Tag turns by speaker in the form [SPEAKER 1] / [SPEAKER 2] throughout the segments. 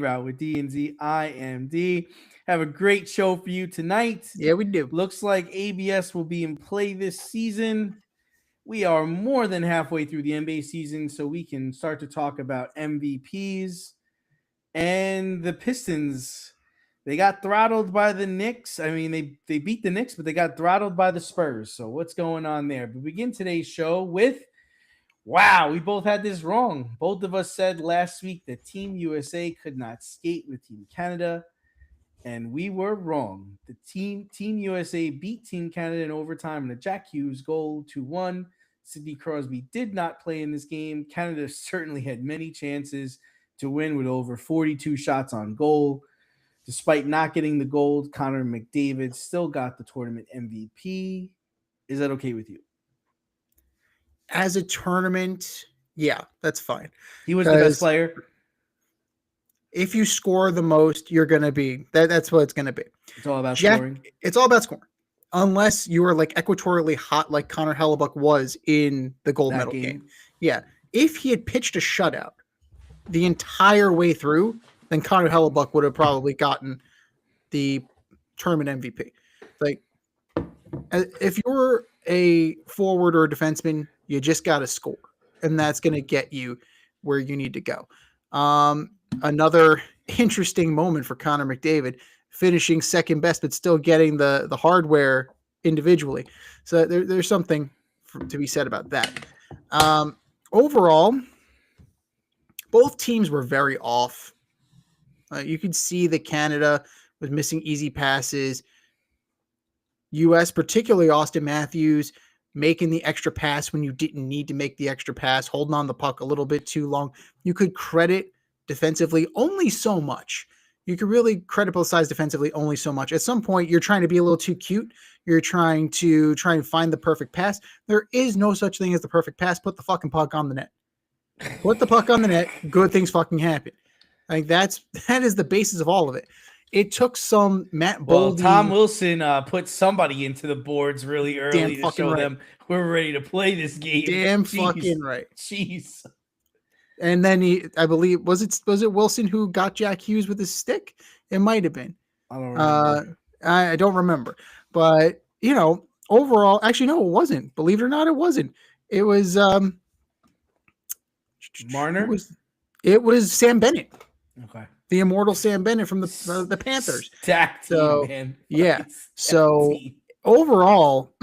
[SPEAKER 1] Out with D and Z. I am D. Have a great show for you tonight.
[SPEAKER 2] Yeah, we do.
[SPEAKER 1] Looks like ABS will be in play this season. We are more than halfway through the NBA season, so we can start to talk about MVPs and the Pistons. They got throttled by the Knicks. I mean, they beat the Knicks, but they got throttled by the Spurs. So what's going on there? We begin today's show with wow, we both had this wrong. Both of us said last week that Team USA could not skate with Team Canada, and we were wrong. The Team USA beat Team Canada in overtime in a Jack Hughes goal 2-1. Sidney Crosby did not play in this game. Canada certainly had many chances to win with over 42 shots on goal. Despite not getting the gold, Connor McDavid still got the tournament MVP. Is that okay with you?
[SPEAKER 2] As a tournament, yeah, that's fine.
[SPEAKER 1] He was the best player.
[SPEAKER 2] If you score the most, you're going to be that's what it's going to be.
[SPEAKER 1] It's all about scoring.
[SPEAKER 2] It's all about scoring. Unless you are like equatorially hot like Connor Hellebuyck was in the gold medal game. Yeah. If he had pitched a shutout the entire way through, then Connor Hellebuyck would have probably gotten the tournament MVP. Like, if you're a forward or a defenseman, you just got to score, and that's going to get you where you need to go. Another interesting moment for Connor McDavid, finishing second best, but still getting the hardware individually. So there's something to be said about that. Overall, both teams were very off. You could see that Canada was missing easy passes. U.S., particularly Austin Matthews, making the extra pass when you didn't need to make the extra pass, holding on the puck a little bit too long. You could credit defensively only so much. You could really credit both sides defensively only so much. At some point, you're trying to be a little too cute. You're trying to find the perfect pass. There is no such thing as the perfect pass. Put the fucking puck on the net. Put the puck on the net. Good things fucking happen. I think that is the basis of all of it. It took some Matt Boldy.
[SPEAKER 1] Well, Tom Wilson put somebody into the boards really early to show them we're ready to play this game.
[SPEAKER 2] Damn fucking right.
[SPEAKER 1] Jeez.
[SPEAKER 2] And then I believe, was it Wilson who got Jack Hughes with his stick? It might have been.
[SPEAKER 1] I don't remember.
[SPEAKER 2] I don't remember. But, overall, actually, no, it wasn't. Believe it or not, it wasn't. It was
[SPEAKER 1] Marner?
[SPEAKER 2] It was Sam Bennett.
[SPEAKER 1] Okay.
[SPEAKER 2] The immortal Sam Bennett from the Panthers.
[SPEAKER 1] Stacked team, man.
[SPEAKER 2] Yeah. So overall,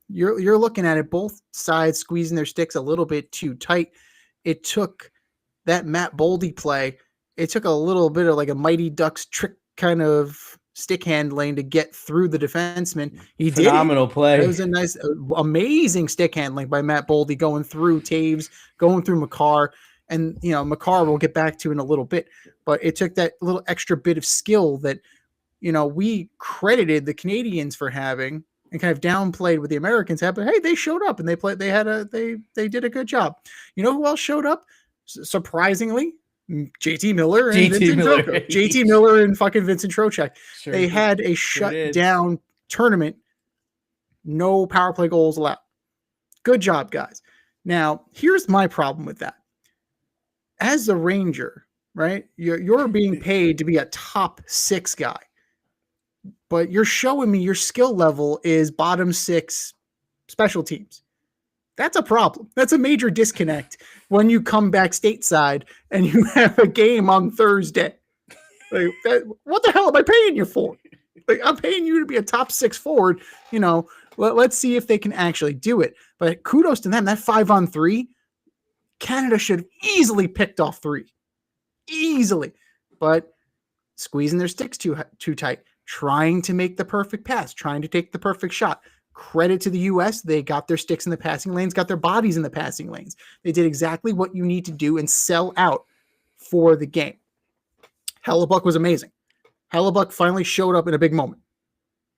[SPEAKER 2] you're looking at it, both sides squeezing their sticks a little bit too tight. It took that Matt Boldy play. It took a little bit of like a Mighty Ducks trick kind of stick handling to get through the defenseman. He did.
[SPEAKER 1] Phenomenal play.
[SPEAKER 2] It was a nice, amazing stick handling by Matt Boldy, going through Taves, going through Makar. And, Makar we'll get back to in a little bit, but it took that little extra bit of skill that, we credited the Canadians for having and kind of downplayed what the Americans had. But hey, they showed up and they did a good job. You know who else showed up? Surprisingly, JT Miller and Vincent Trocheck. JT Miller and fucking Vincent Trocheck. Sure, they had a shutdown tournament. No power play goals allowed. Good job, guys. Now, here's my problem with that. As a Ranger, right, you're being paid to be a top 6 guy, but you're showing me your skill level is bottom 6 special teams. That's a problem. That's a major disconnect when you come back stateside and you have a game on Thursday. Like, what the hell am I paying you for? Like, I'm paying you to be a top 6 forward. Let's see if they can actually do it. But kudos to them. That 5-on-3. Canada should have easily picked off 3. Easily. But squeezing their sticks too tight, trying to make the perfect pass, trying to take the perfect shot. Credit to the U.S. They got their sticks in the passing lanes, got their bodies in the passing lanes. They did exactly what you need to do and sell out for the game. Hellebuyck was amazing. Hellebuyck finally showed up in a big moment.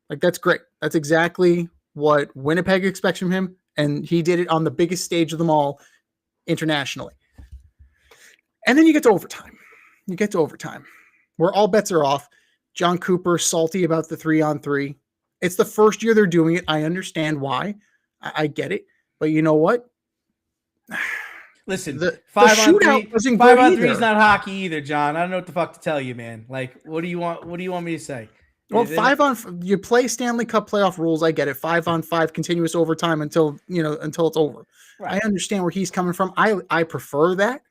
[SPEAKER 2] Like, that's great. That's exactly what Winnipeg expects from him, and he did it on the biggest stage of them all, internationally. And then you get to overtime. Where all bets are off. John Cooper salty about the 3-on-3. It's the first year they're doing it. I understand why. I get it. But you know what?
[SPEAKER 1] Listen,
[SPEAKER 2] the
[SPEAKER 1] 5-on-3
[SPEAKER 2] shootout wasn't
[SPEAKER 1] five
[SPEAKER 2] good
[SPEAKER 1] on 3 is
[SPEAKER 2] either.
[SPEAKER 1] not hockey either, John. I don't know what the fuck to tell you, man. Like, what do you want? What do you want me to say?
[SPEAKER 2] Well, you play Stanley Cup playoff rules. I get it. 5-on-5 continuous overtime until it's over.
[SPEAKER 1] Right.
[SPEAKER 2] I understand where he's coming from. I prefer that,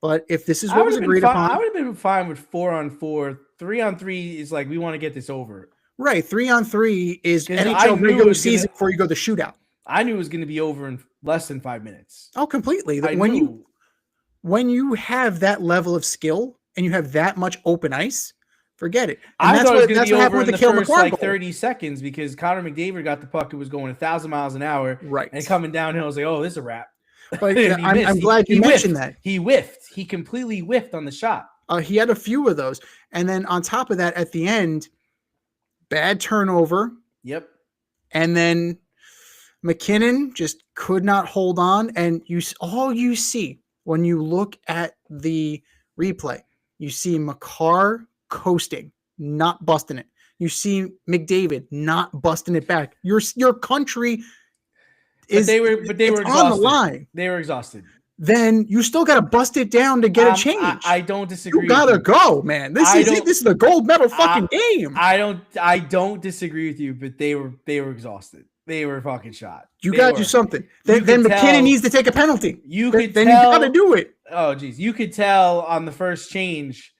[SPEAKER 2] but if this is
[SPEAKER 1] I
[SPEAKER 2] what
[SPEAKER 1] would
[SPEAKER 2] was
[SPEAKER 1] have been
[SPEAKER 2] agreed
[SPEAKER 1] fine.
[SPEAKER 2] upon,
[SPEAKER 1] I would have been fine with 4-on-4. 3-on-3 is like we want to get this over.
[SPEAKER 2] right? 3-on-3 is
[SPEAKER 1] 'Cause I
[SPEAKER 2] NHL
[SPEAKER 1] knew it
[SPEAKER 2] regular
[SPEAKER 1] was gonna-
[SPEAKER 2] season before you go to shootout.
[SPEAKER 1] I knew it was going to be over in less than 5 minutes.
[SPEAKER 2] Oh, completely.
[SPEAKER 1] I
[SPEAKER 2] When
[SPEAKER 1] knew.
[SPEAKER 2] you have that level of skill and you have that much open ice, forget it. And
[SPEAKER 1] I
[SPEAKER 2] that's
[SPEAKER 1] thought it was
[SPEAKER 2] what
[SPEAKER 1] going to
[SPEAKER 2] that's
[SPEAKER 1] be
[SPEAKER 2] what
[SPEAKER 1] over
[SPEAKER 2] happened
[SPEAKER 1] in
[SPEAKER 2] with
[SPEAKER 1] the
[SPEAKER 2] the Cale
[SPEAKER 1] first
[SPEAKER 2] McCarr
[SPEAKER 1] like
[SPEAKER 2] goal.
[SPEAKER 1] 30 seconds because Connor McDavid got the puck. It was going 1,000 miles an hour.
[SPEAKER 2] Right.
[SPEAKER 1] And coming downhill, I was like, oh, this is a wrap.
[SPEAKER 2] But
[SPEAKER 1] And he
[SPEAKER 2] I'm
[SPEAKER 1] missed.
[SPEAKER 2] glad you
[SPEAKER 1] He
[SPEAKER 2] mentioned
[SPEAKER 1] whiffed.
[SPEAKER 2] that.
[SPEAKER 1] He whiffed. He completely whiffed on the shot.
[SPEAKER 2] He had a few of those. And then on top of that, at the end, bad turnover.
[SPEAKER 1] Yep.
[SPEAKER 2] And then McKinnon just could not hold on. And all you see when you look at the replay, you see McCarr coasting, not busting it. You see McDavid not busting it back. Your country is
[SPEAKER 1] They were exhausted.
[SPEAKER 2] on the line.
[SPEAKER 1] They were exhausted.
[SPEAKER 2] Then you still got to bust it down to get a change.
[SPEAKER 1] I don't disagree.
[SPEAKER 2] You gotta go, man. This is the gold medal fucking game.
[SPEAKER 1] I don't disagree with you, but they were exhausted. They were fucking shot.
[SPEAKER 2] You gotta do something. Then McKinnon needs to take a penalty.
[SPEAKER 1] You
[SPEAKER 2] gotta do it.
[SPEAKER 1] Oh geez, you could tell on the first change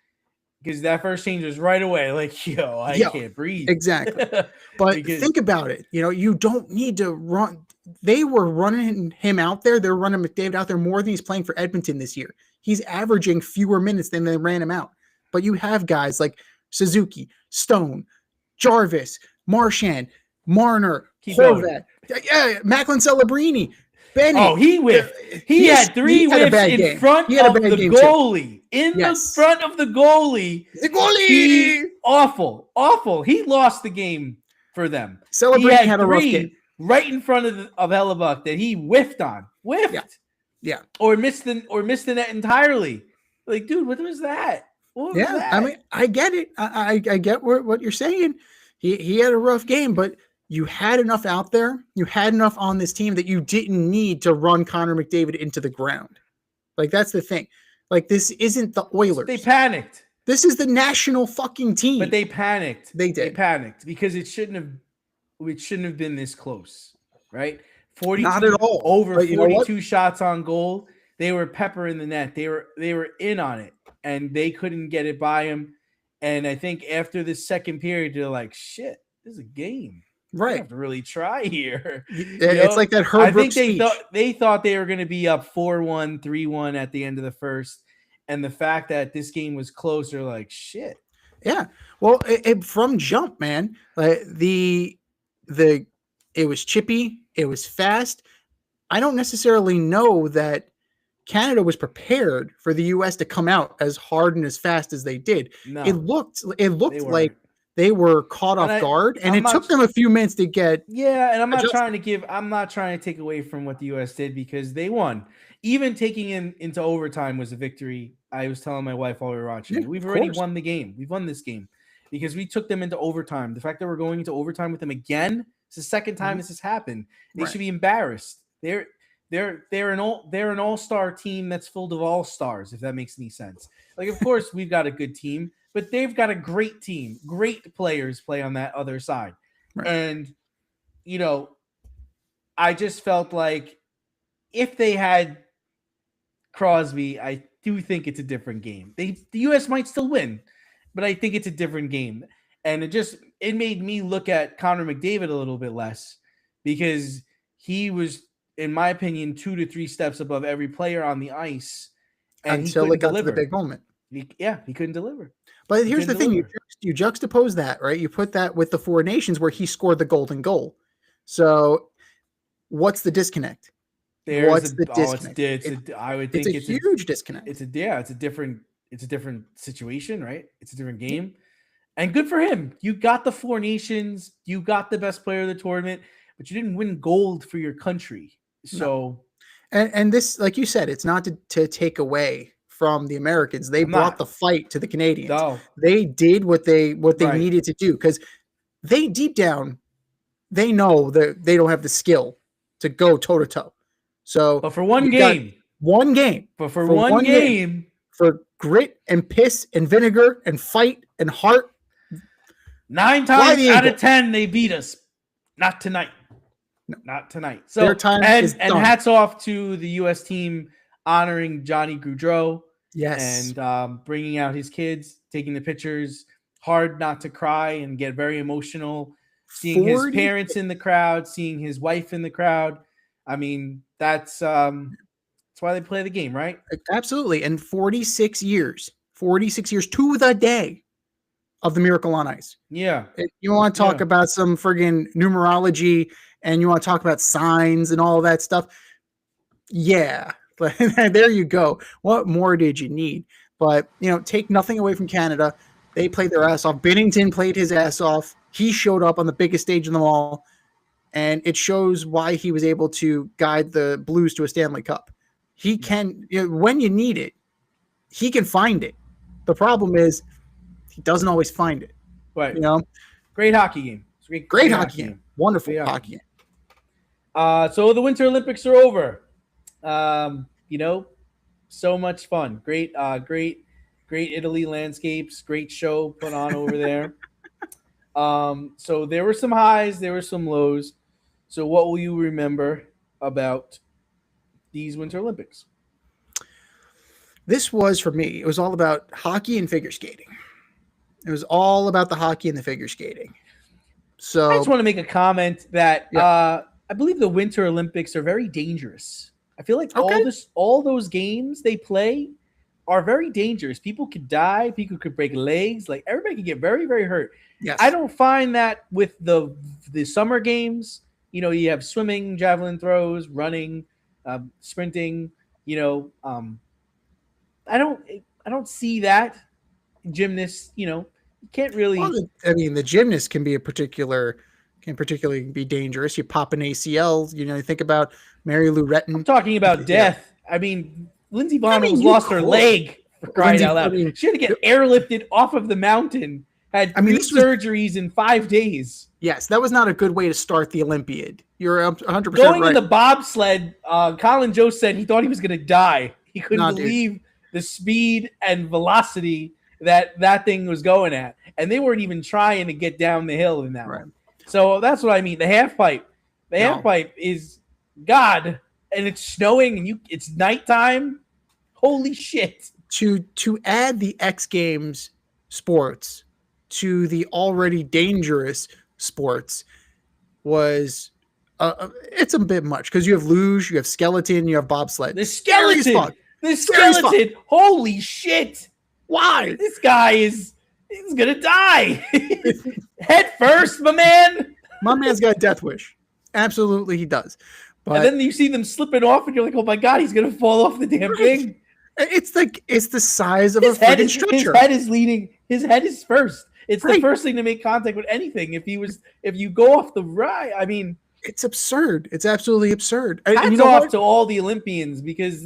[SPEAKER 1] because that first change was right away. Like, I can't breathe.
[SPEAKER 2] Exactly. But think about it. You don't need to run. They were running him out there. They're running McDavid out there more than he's playing for Edmonton this year. He's averaging fewer minutes than they ran him out. But you have guys like Suzuki, Stone, Jarvis, Marchand, Marner, Horvat, Macklin Celebrini, Benny.
[SPEAKER 1] Oh, he whiffed. He had 3 whiffs in front of the goalie. The front of the goalie.
[SPEAKER 2] The goalie.
[SPEAKER 1] Awful. He lost the game for them.
[SPEAKER 2] Celebrini had a rough game.
[SPEAKER 1] Right in front of Hellebuck that he whiffed on.
[SPEAKER 2] Yeah.
[SPEAKER 1] Or missed the net entirely. Like, dude, what was that? What was that?
[SPEAKER 2] I mean, I get it. I get what you're saying. He had a rough game, but you had enough out there. You had enough on this team that you didn't need to run Connor McDavid into the ground. Like, that's the thing. Like, this isn't the Oilers.
[SPEAKER 1] They panicked.
[SPEAKER 2] This is the national fucking team.
[SPEAKER 1] But they panicked.
[SPEAKER 2] They did.
[SPEAKER 1] They panicked because it shouldn't have been this close, right? 42,
[SPEAKER 2] not at all.
[SPEAKER 1] Over 42 shots on goal. They were peppering the net. They were in on it, and they couldn't get it by him. And I think after the second period, they're like, "Shit, this is a game.
[SPEAKER 2] Right?
[SPEAKER 1] We have to really try here."
[SPEAKER 2] It's like that Herb
[SPEAKER 1] I think
[SPEAKER 2] speech.
[SPEAKER 1] they thought they were going to be up 4-1, 3-1 at the end of the first, and the fact that this game was closer, like shit.
[SPEAKER 2] Yeah. Well, from jump, man. Like it was chippy. It was fast. I don't necessarily know that Canada was prepared for the U.S. to come out as hard and as fast as they did. No, it looked like they were caught off guard, and it took them a few minutes to get.
[SPEAKER 1] Yeah, and I'm not trying to take away from what the U.S. did because they won. Even taking into overtime was a victory. I was telling my wife while we were watching. Yeah, we've already won the game. We've won this game because we took them into overtime. The fact that we're going into overtime with them again. It's the second time this has happened. They should be embarrassed. They're an all-star team that's full of all-stars, if that makes any sense. Like, of course, we've got a good team, but they've got a great team. Great players play on that other side. Right. And, I just felt like if they had Crosby, I do think it's a different game. The U.S. might still win, but I think it's a different game. And it made me look at Connor McDavid a little bit less because he was, in my opinion, 2 to 3 steps above every player on the ice. And
[SPEAKER 2] until it got to the big moment.
[SPEAKER 1] He couldn't deliver.
[SPEAKER 2] But here's the thing. You juxtapose that, right? You put that with the Four Nations where he scored the golden goal. So what's the disconnect?
[SPEAKER 1] What's the disconnect? I would think
[SPEAKER 2] it's a huge disconnect.
[SPEAKER 1] It's a different situation, right? It's a different game. And good for him. You got the Four Nations. You got the best player of the tournament, but you didn't win gold for your country. So,
[SPEAKER 2] and this, like you said, it's not to take away from the Americans. They brought the fight to the Canadians.
[SPEAKER 1] No.
[SPEAKER 2] They did what they needed to do because they deep down, they know that they don't have the skill to go toe to toe. So,
[SPEAKER 1] but for one game,
[SPEAKER 2] one game.
[SPEAKER 1] But for one game,
[SPEAKER 2] for grit and piss and vinegar and fight and heart,
[SPEAKER 1] 9 times out of 10 they beat us. Not tonight. No. Not tonight. So
[SPEAKER 2] their time is done.
[SPEAKER 1] And hats off to the U.S. team honoring Johnny Gaudreau.
[SPEAKER 2] Yes.
[SPEAKER 1] And bringing out his kids, taking the pictures. Hard not to cry and get very emotional. Seeing his parents in the crowd, seeing his wife in the crowd. I mean, that's why they play the game, right?
[SPEAKER 2] Absolutely. And 46 years to the day of the Miracle on Ice.
[SPEAKER 1] Yeah.
[SPEAKER 2] If you want to talk about some friggin' numerology and you want to talk about signs and all that stuff. Yeah. But there you go. What more did you need? But, take nothing away from Canada. They played their ass off. Binnington played his ass off. He showed up on the biggest stage in them all. And it shows why he was able to guide the Blues to a Stanley Cup. He can, when you need it, he can find it. The problem is he doesn't always find it.
[SPEAKER 1] Right. Great hockey game.
[SPEAKER 2] Great hockey game. Wonderful hockey game.
[SPEAKER 1] So the Winter Olympics are over. So much fun. Great Italy landscapes. Great show put on over there. So there were some highs, there were some lows. So what will you remember about these Winter Olympics?
[SPEAKER 2] This was, for me, it was all about hockey and figure skating. It was all about the hockey and the figure skating. So
[SPEAKER 1] I just want to make a comment that I believe the Winter Olympics are very dangerous. I feel like all those games they play are very dangerous. People could die. People could break legs. Like, everybody could get very, very hurt.
[SPEAKER 2] Yes.
[SPEAKER 1] I don't find that with the summer games. You have swimming, javelin throws, running, sprinting. I don't see that. Gymnasts, you can't really.
[SPEAKER 2] Well, the gymnast can particularly be dangerous. You pop an ACL. You think about Mary Lou Retton.
[SPEAKER 1] I'm talking about death. I mean, Lindsey Vonn lost her leg, for crying out loud. She had to get airlifted off of the mountain. Had 3 surgeries in 5 days.
[SPEAKER 2] Yes, that was not a good way to start the Olympiad. You're 100% right.
[SPEAKER 1] Going in the bobsled, Colin Jost said he thought he was going to die. He couldn't believe the speed and velocity that thing was going at. And they weren't even trying to get down the hill in that one. So that's what I mean. The half pipe. The half pipe is God, and it's snowing, and it's nighttime. Holy shit.
[SPEAKER 2] To add the X Games sports to the already dangerous sports was it's a bit much, because you have luge, you have skeleton, you have bobsled.
[SPEAKER 1] The skeleton. Holy shit.
[SPEAKER 2] Why?
[SPEAKER 1] This guy he's gonna die. Head first, my man.
[SPEAKER 2] My man's got a death wish. Absolutely, he does. But
[SPEAKER 1] and then you see them slipping off, and you're like, "Oh my god, he's gonna fall off the damn thing."
[SPEAKER 2] It's the size of a freaking stretcher.
[SPEAKER 1] His head is leaning. His head is first. It's the first thing to make contact with anything. If you go off the ride, I mean,
[SPEAKER 2] it's absurd. It's absolutely absurd.
[SPEAKER 1] Hats off to all the Olympians, because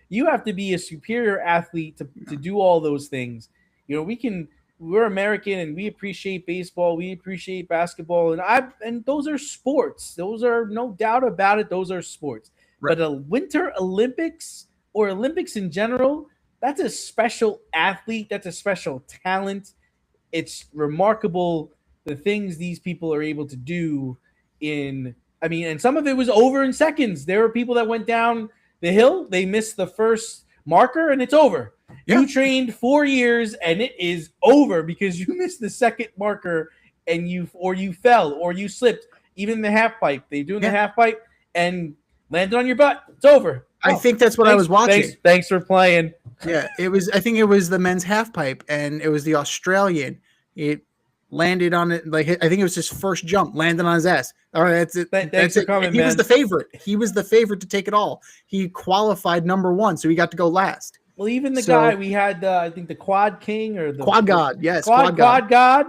[SPEAKER 1] you have to be a superior athlete to do all those things. We're American, and we appreciate baseball. We appreciate basketball, and those are sports. Those are, no doubt about it. Those are sports. Right. But a Winter Olympics, or Olympics in general, that's a special athlete. That's a special talent. It's remarkable the things these people are able to do and some of it was over in seconds. There were people that went down the hill. They missed the first marker, and it's over. Yeah. You trained 4 years, and it is over because you missed the second marker, and you fell or you slipped. Even the half pipe, they're doing the half pipe and landed on your butt. It's over.
[SPEAKER 2] I think that's what I was watching.
[SPEAKER 1] Thanks for playing.
[SPEAKER 2] Yeah, I think it was the men's half pipe, and it was the Australian. It landed on it. I think it was his first jump, landed on his ass. All right, that's it.
[SPEAKER 1] Thanks for coming,
[SPEAKER 2] He was the favorite. He was the favorite to take it all. He qualified number 1, so he got to go last.
[SPEAKER 1] Well, even the guy we had, I think the Quad King or the
[SPEAKER 2] Quad God. Yes,
[SPEAKER 1] Quad God.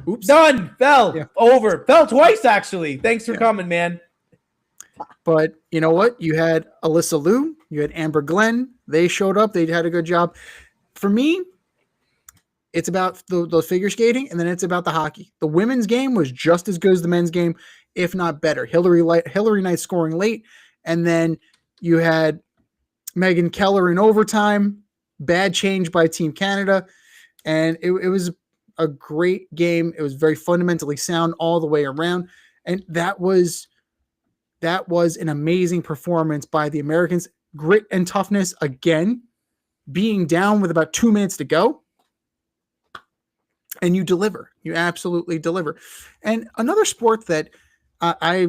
[SPEAKER 1] Oops. Done. Fell. Yeah. Over. Fell twice, actually. Thanks for coming, man.
[SPEAKER 2] But you know what? You had Alyssa Liu. You had Amber Glenn. They showed up. They had a good job. For me, it's about the figure skating, and then it's about the hockey. The women's game was just as good as the men's game, if not better. Hillary Knight scoring late, and then you had Megan Keller in overtime. Bad change by Team Canada. And it was a great game. It was very fundamentally sound all the way around. And that was an amazing performance by the Americans. Grit and toughness again, being down with about 2 minutes to go. And you deliver. You absolutely deliver. And another sport that I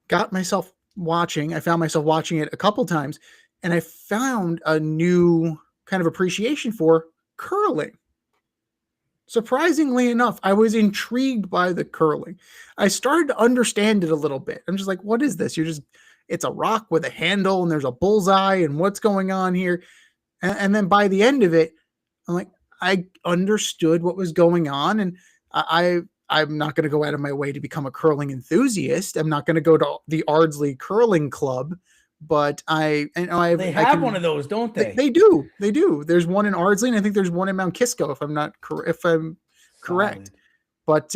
[SPEAKER 2] found myself watching it a couple times, and I found a new kind of appreciation for curling. Surprisingly enough, I was intrigued by the curling. I started to understand it a little bit. I'm just like, what is this? It's a rock with a handle and there's a bullseye and what's going on here? And then by the end of it, I'm like, I understood what was going on. And I'm not going to go out of my way to become a curling enthusiast. I'm not going to go to the Ardsley Curling Club, but
[SPEAKER 1] they have one of those, don't they?
[SPEAKER 2] They do. There's one in Ardsley, and I think there's one in Mount Kisco, if I'm correct. But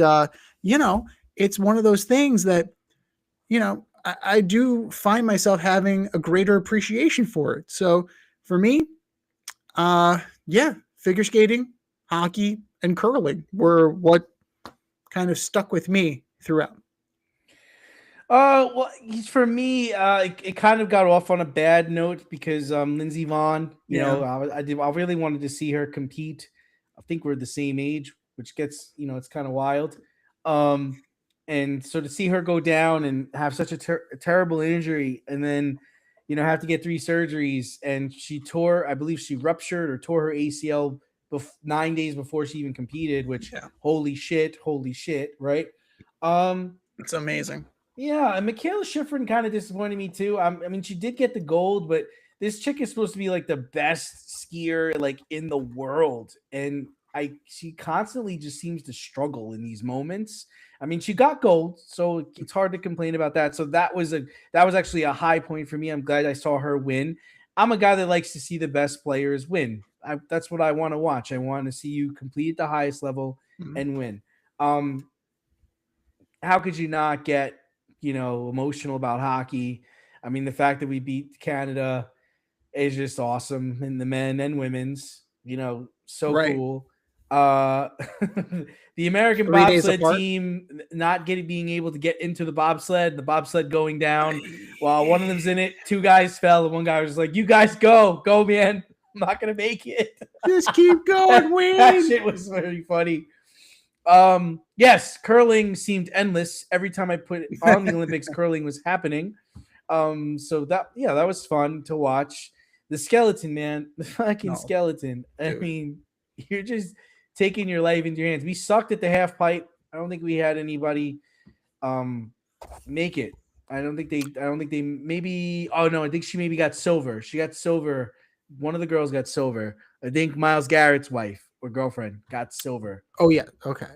[SPEAKER 2] it's one of those things that I do find myself having a greater appreciation for it. So for me, figure skating, hockey, and curling were what kind of stuck with me throughout.
[SPEAKER 1] Well, for me, it kind of got off on a bad note because Lindsey Vonn, I really wanted to see her compete. I think we're the same age, which gets, it's kind of wild. And so to see her go down and have such a terrible injury, and then, have to get 3 surgeries, and I believe she ruptured or tore her ACL 9 days before she even competed, which holy shit, right?
[SPEAKER 2] It's amazing.
[SPEAKER 1] Yeah, and Michaela Schifrin kind of disappointed me too. I mean, she did get the gold, but this chick is supposed to be like the best skier like in the world, and she constantly just seems to struggle in these moments. I mean, she got gold, so it's hard to complain about that. So that was actually a high point for me. I'm glad I saw her win. I'm a guy that likes to see the best players win. That's what I want to watch. I want to see you compete at the highest level and win. How could you not get emotional about hockey? I mean, the fact that we beat Canada is just awesome in the men and women's, so right. Cool. The American bobsled team not being able to get into the bobsled going down while one of them's in it. 2 guys fell and one guy was like, "You guys go, man. I'm not going to make it.
[SPEAKER 2] Just keep going, win."
[SPEAKER 1] That shit was very funny. Yes, curling seemed endless. Every time I put it on the Olympics, curling was happening. So that was fun to watch. The skeleton, man, the fucking skeleton. I mean, you're just taking your life into your hands. We sucked at the half pipe. I don't think we had anybody make it. I think she maybe got silver. She got silver. One of the girls got silver. I think Myles Garrett's wife or girlfriend got silver.
[SPEAKER 2] Oh yeah. Okay.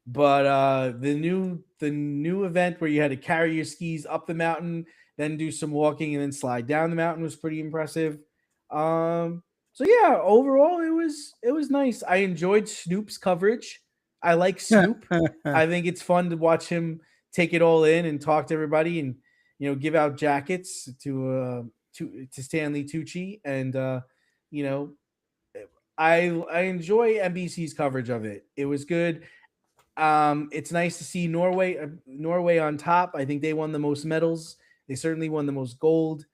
[SPEAKER 1] But the new event where you had to carry your skis up the mountain, then do some walking and then slide down the mountain was pretty impressive. So yeah, overall it was nice. I enjoyed Snoop's coverage. I like Snoop. I think it's fun to watch him take it all in and talk to everybody and give out jackets to Stanley Tucci, and I enjoy NBC's coverage of it. It was good. It's nice to see Norway on top. I think they won the most medals. They certainly won the most gold.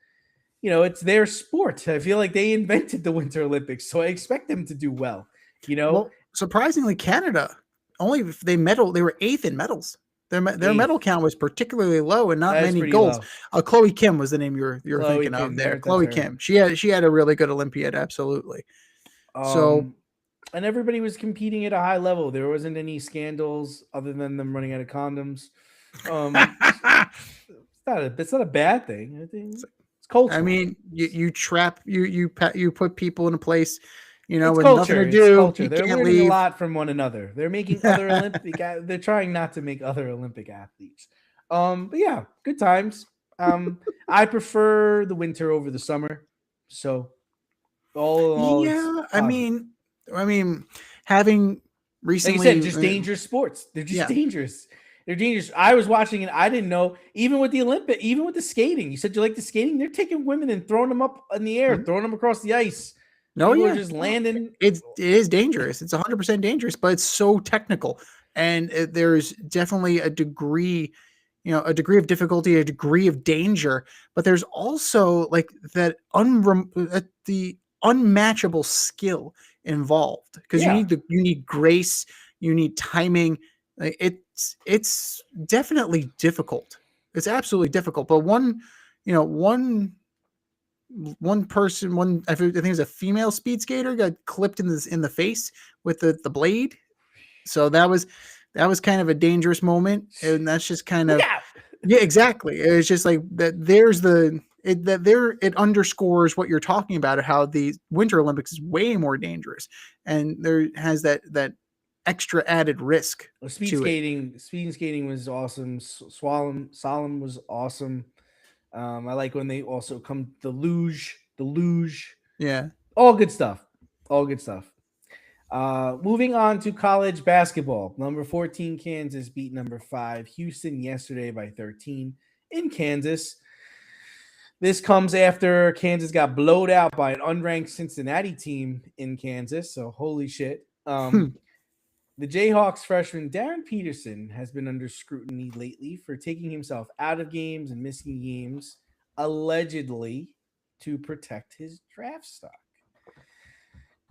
[SPEAKER 1] It's their sport. I feel like they invented the Winter Olympics, so I expect them to do well.
[SPEAKER 2] Well, surprisingly, Canada they were 8th in medals. Their medal count was particularly low and not many golds. Chloe Kim was the name you're thinking of there. Chloe Kim. She had a really good Olympiad, absolutely.
[SPEAKER 1] And everybody was competing at a high level. There wasn't any scandals other than them running out of condoms. It's not a bad thing. I think it's culture.
[SPEAKER 2] I mean, you put people in a place, with
[SPEAKER 1] culture.
[SPEAKER 2] Nothing to do.
[SPEAKER 1] They're learning a lot from one another. They're making other Olympic. They're trying not to make other Olympic athletes. But yeah, good times. I prefer the winter over the summer. So all
[SPEAKER 2] I mean, having recently,
[SPEAKER 1] like you said, just dangerous sports. They're just dangerous. They're dangerous. I was watching and I didn't know. Even with the Olympic, even with the skating, you said you like the skating. They're taking women and throwing them up in the air, throwing them across the ice.
[SPEAKER 2] No,
[SPEAKER 1] People are
[SPEAKER 2] yeah,
[SPEAKER 1] just landing.
[SPEAKER 2] it is dangerous. It's 100% dangerous, but it's so technical, and there's definitely a degree, a degree of difficulty, a degree of danger. But there's also like that the unmatchable skill involved, because
[SPEAKER 1] Yeah.
[SPEAKER 2] you need grace, you need timing. It's definitely difficult. It's absolutely difficult. But one person, I think it was a female speed skater, got clipped in the face with the blade. So that was kind of a dangerous moment, and that's just kind of yeah, exactly. It's just like that. It underscores what you're talking about, how the Winter Olympics is way more dangerous, and there has that extra added risk.
[SPEAKER 1] Speed skating was awesome. Solemn was awesome. I like when they also come the luge.
[SPEAKER 2] Yeah.
[SPEAKER 1] All good stuff. All good stuff. Moving on to college basketball. Number 14, Kansas beat number 5, Houston, yesterday by 13 in Kansas. This comes after Kansas got blowed out by an unranked Cincinnati team in Kansas. So holy shit. The Jayhawks freshman Darren Peterson has been under scrutiny lately for taking himself out of games and missing games, allegedly to protect his draft stock.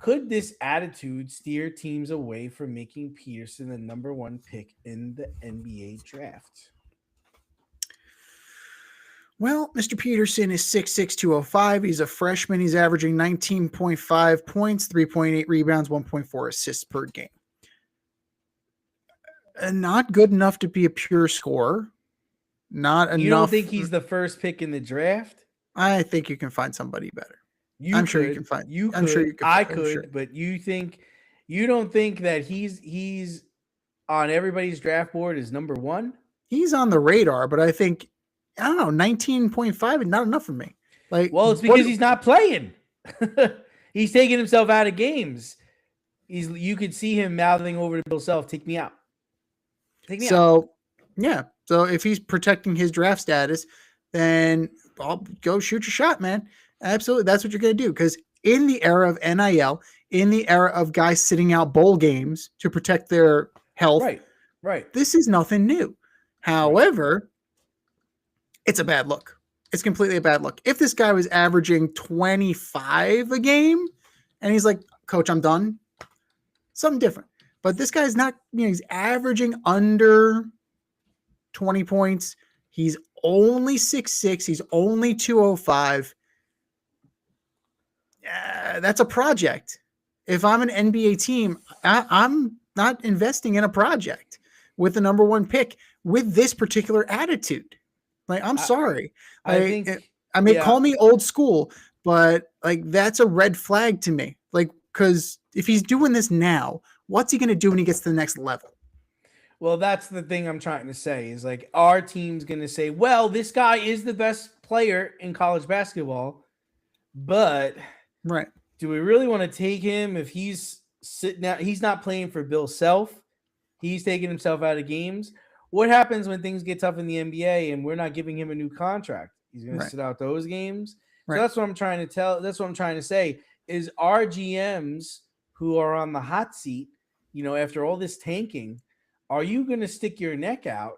[SPEAKER 1] Could this attitude steer teams away from making Peterson the number 1 pick in the NBA draft?
[SPEAKER 2] Well, Mr. Peterson is 6'6", 205. He's a freshman. He's averaging 19.5 points, 3.8 rebounds, 1.4 assists per game. Not good enough to be a pure scorer. Not enough.
[SPEAKER 1] You don't think he's the first pick in the draft?
[SPEAKER 2] I think you can find somebody better. Sure you can find.
[SPEAKER 1] I'm sure you could. I could, but you don't think that he's on everybody's draft board as number 1?
[SPEAKER 2] He's on the radar, but I think, I don't know, 19.5 is not enough for me.
[SPEAKER 1] Well, it's because he's not playing. He's taking himself out of games. You could see him mouthing over to Bill Self, "Take me out."
[SPEAKER 2] Yeah. So if he's protecting his draft status, then I'll go shoot your shot, man. Absolutely. That's what you're going to do. Because in the era of NIL, in the era of guys sitting out bowl games to protect their health,
[SPEAKER 1] right.
[SPEAKER 2] This is nothing new. However, it's a bad look. It's completely a bad look. If this guy was averaging 25 a game and he's like, "Coach, I'm done," something different. But this guy's not, he's averaging under 20 points. He's only 6'6". He's only 205. That's a project. If I'm an NBA team, I'm not investing in a project with the number 1 pick with this particular attitude. Like, I'm sorry. Call me old school, but like, that's a red flag to me. Like, because if he's doing this now, what's he going to do when he gets to the next level?
[SPEAKER 1] Well, that's the thing I'm trying to say is like, our team's going to say, well, this guy is the best player in college basketball, but do we really want to take him if he's sitting out? He's not playing for Bill Self. He's taking himself out of games. What happens when things get tough in the NBA and we're not giving him a new contract? He's going to sit out those games. So that's what I'm trying to tell. That's what I'm trying to say is our GMs who are on the hot seat, after all this tanking, are you going to stick your neck out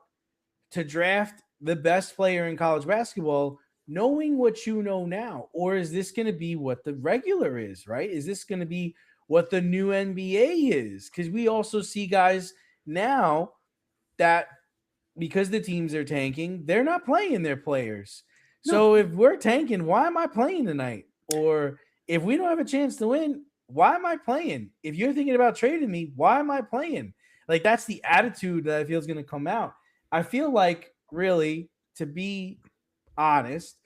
[SPEAKER 1] to draft the best player in college basketball, knowing what you know now? Or is this going to be what the regular is, right? Is this going to be what the new NBA is? Because we also see guys now that because the teams are tanking, they're not playing their players. No. So if we're tanking, why am I playing tonight? Or if we don't have a chance to win, why am I playing? If you're thinking about trading me, why am I playing? Like, that's the attitude that I feel is going to come out. I feel like, really, to be honest,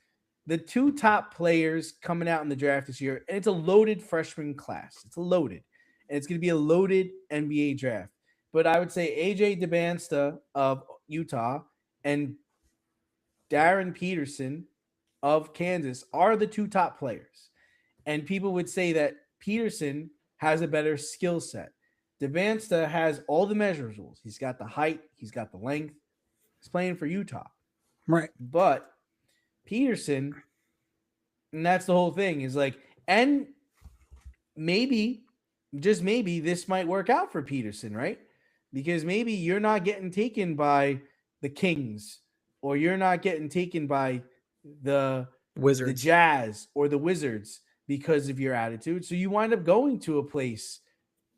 [SPEAKER 1] the 2 top players coming out in the draft this year, and it's a loaded freshman class. It's loaded. And it's going to be a loaded NBA draft. But I would say AJ DeBansta of Utah and Darren Peterson of Kansas are the 2 top players. And people would say that Peterson has a better skill set. Devansta has all the measurables. He's got the height, he's got the length. He's playing for Utah.
[SPEAKER 2] Right.
[SPEAKER 1] But Peterson, and that's the whole thing, is like, and maybe, just maybe, this might work out for Peterson, right? Because maybe you're not getting taken by the Kings, or you're not getting taken by the
[SPEAKER 2] Wizards.
[SPEAKER 1] Jazz or the Wizards because of your attitude. So you wind up going to a place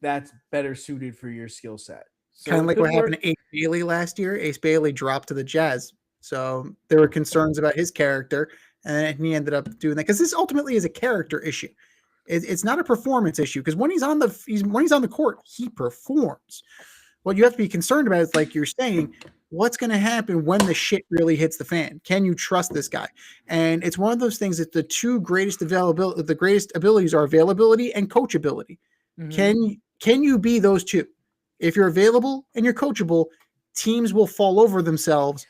[SPEAKER 1] that's better suited for your skill set. So
[SPEAKER 2] Kind of like what happened to Ace Bailey last year. Ace Bailey dropped to the Jazz. So there were concerns about his character, and he ended up doing that because this ultimately is a character issue. It's not a performance issue because when he's on the court, he performs. What you have to be concerned about is, like you're saying, what's going to happen when the shit really hits the fan? Can you trust this guy? And it's one of those things that the greatest abilities are availability and coachability. Mm-hmm. Can you be those two? If you're available and you're coachable, teams will fall over themselves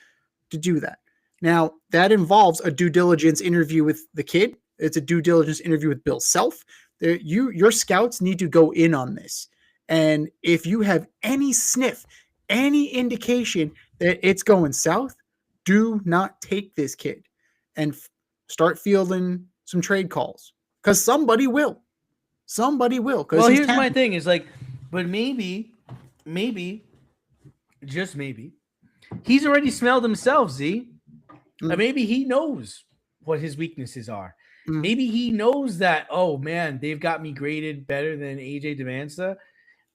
[SPEAKER 2] to do that. Now, that involves a due diligence interview with the kid. It's a due diligence interview with Bill Self. Your scouts need to go in on this. And if you have any sniff, any indication that it's going south, do not take this kid and start fielding some trade calls, because somebody will. Somebody will.
[SPEAKER 1] Well, here's my thing is like, but maybe, just maybe, he's already smelled himself, Z. Mm. Maybe he knows what his weaknesses are. Mm. Maybe he knows that, oh man, they've got me graded better than AJ Devansta.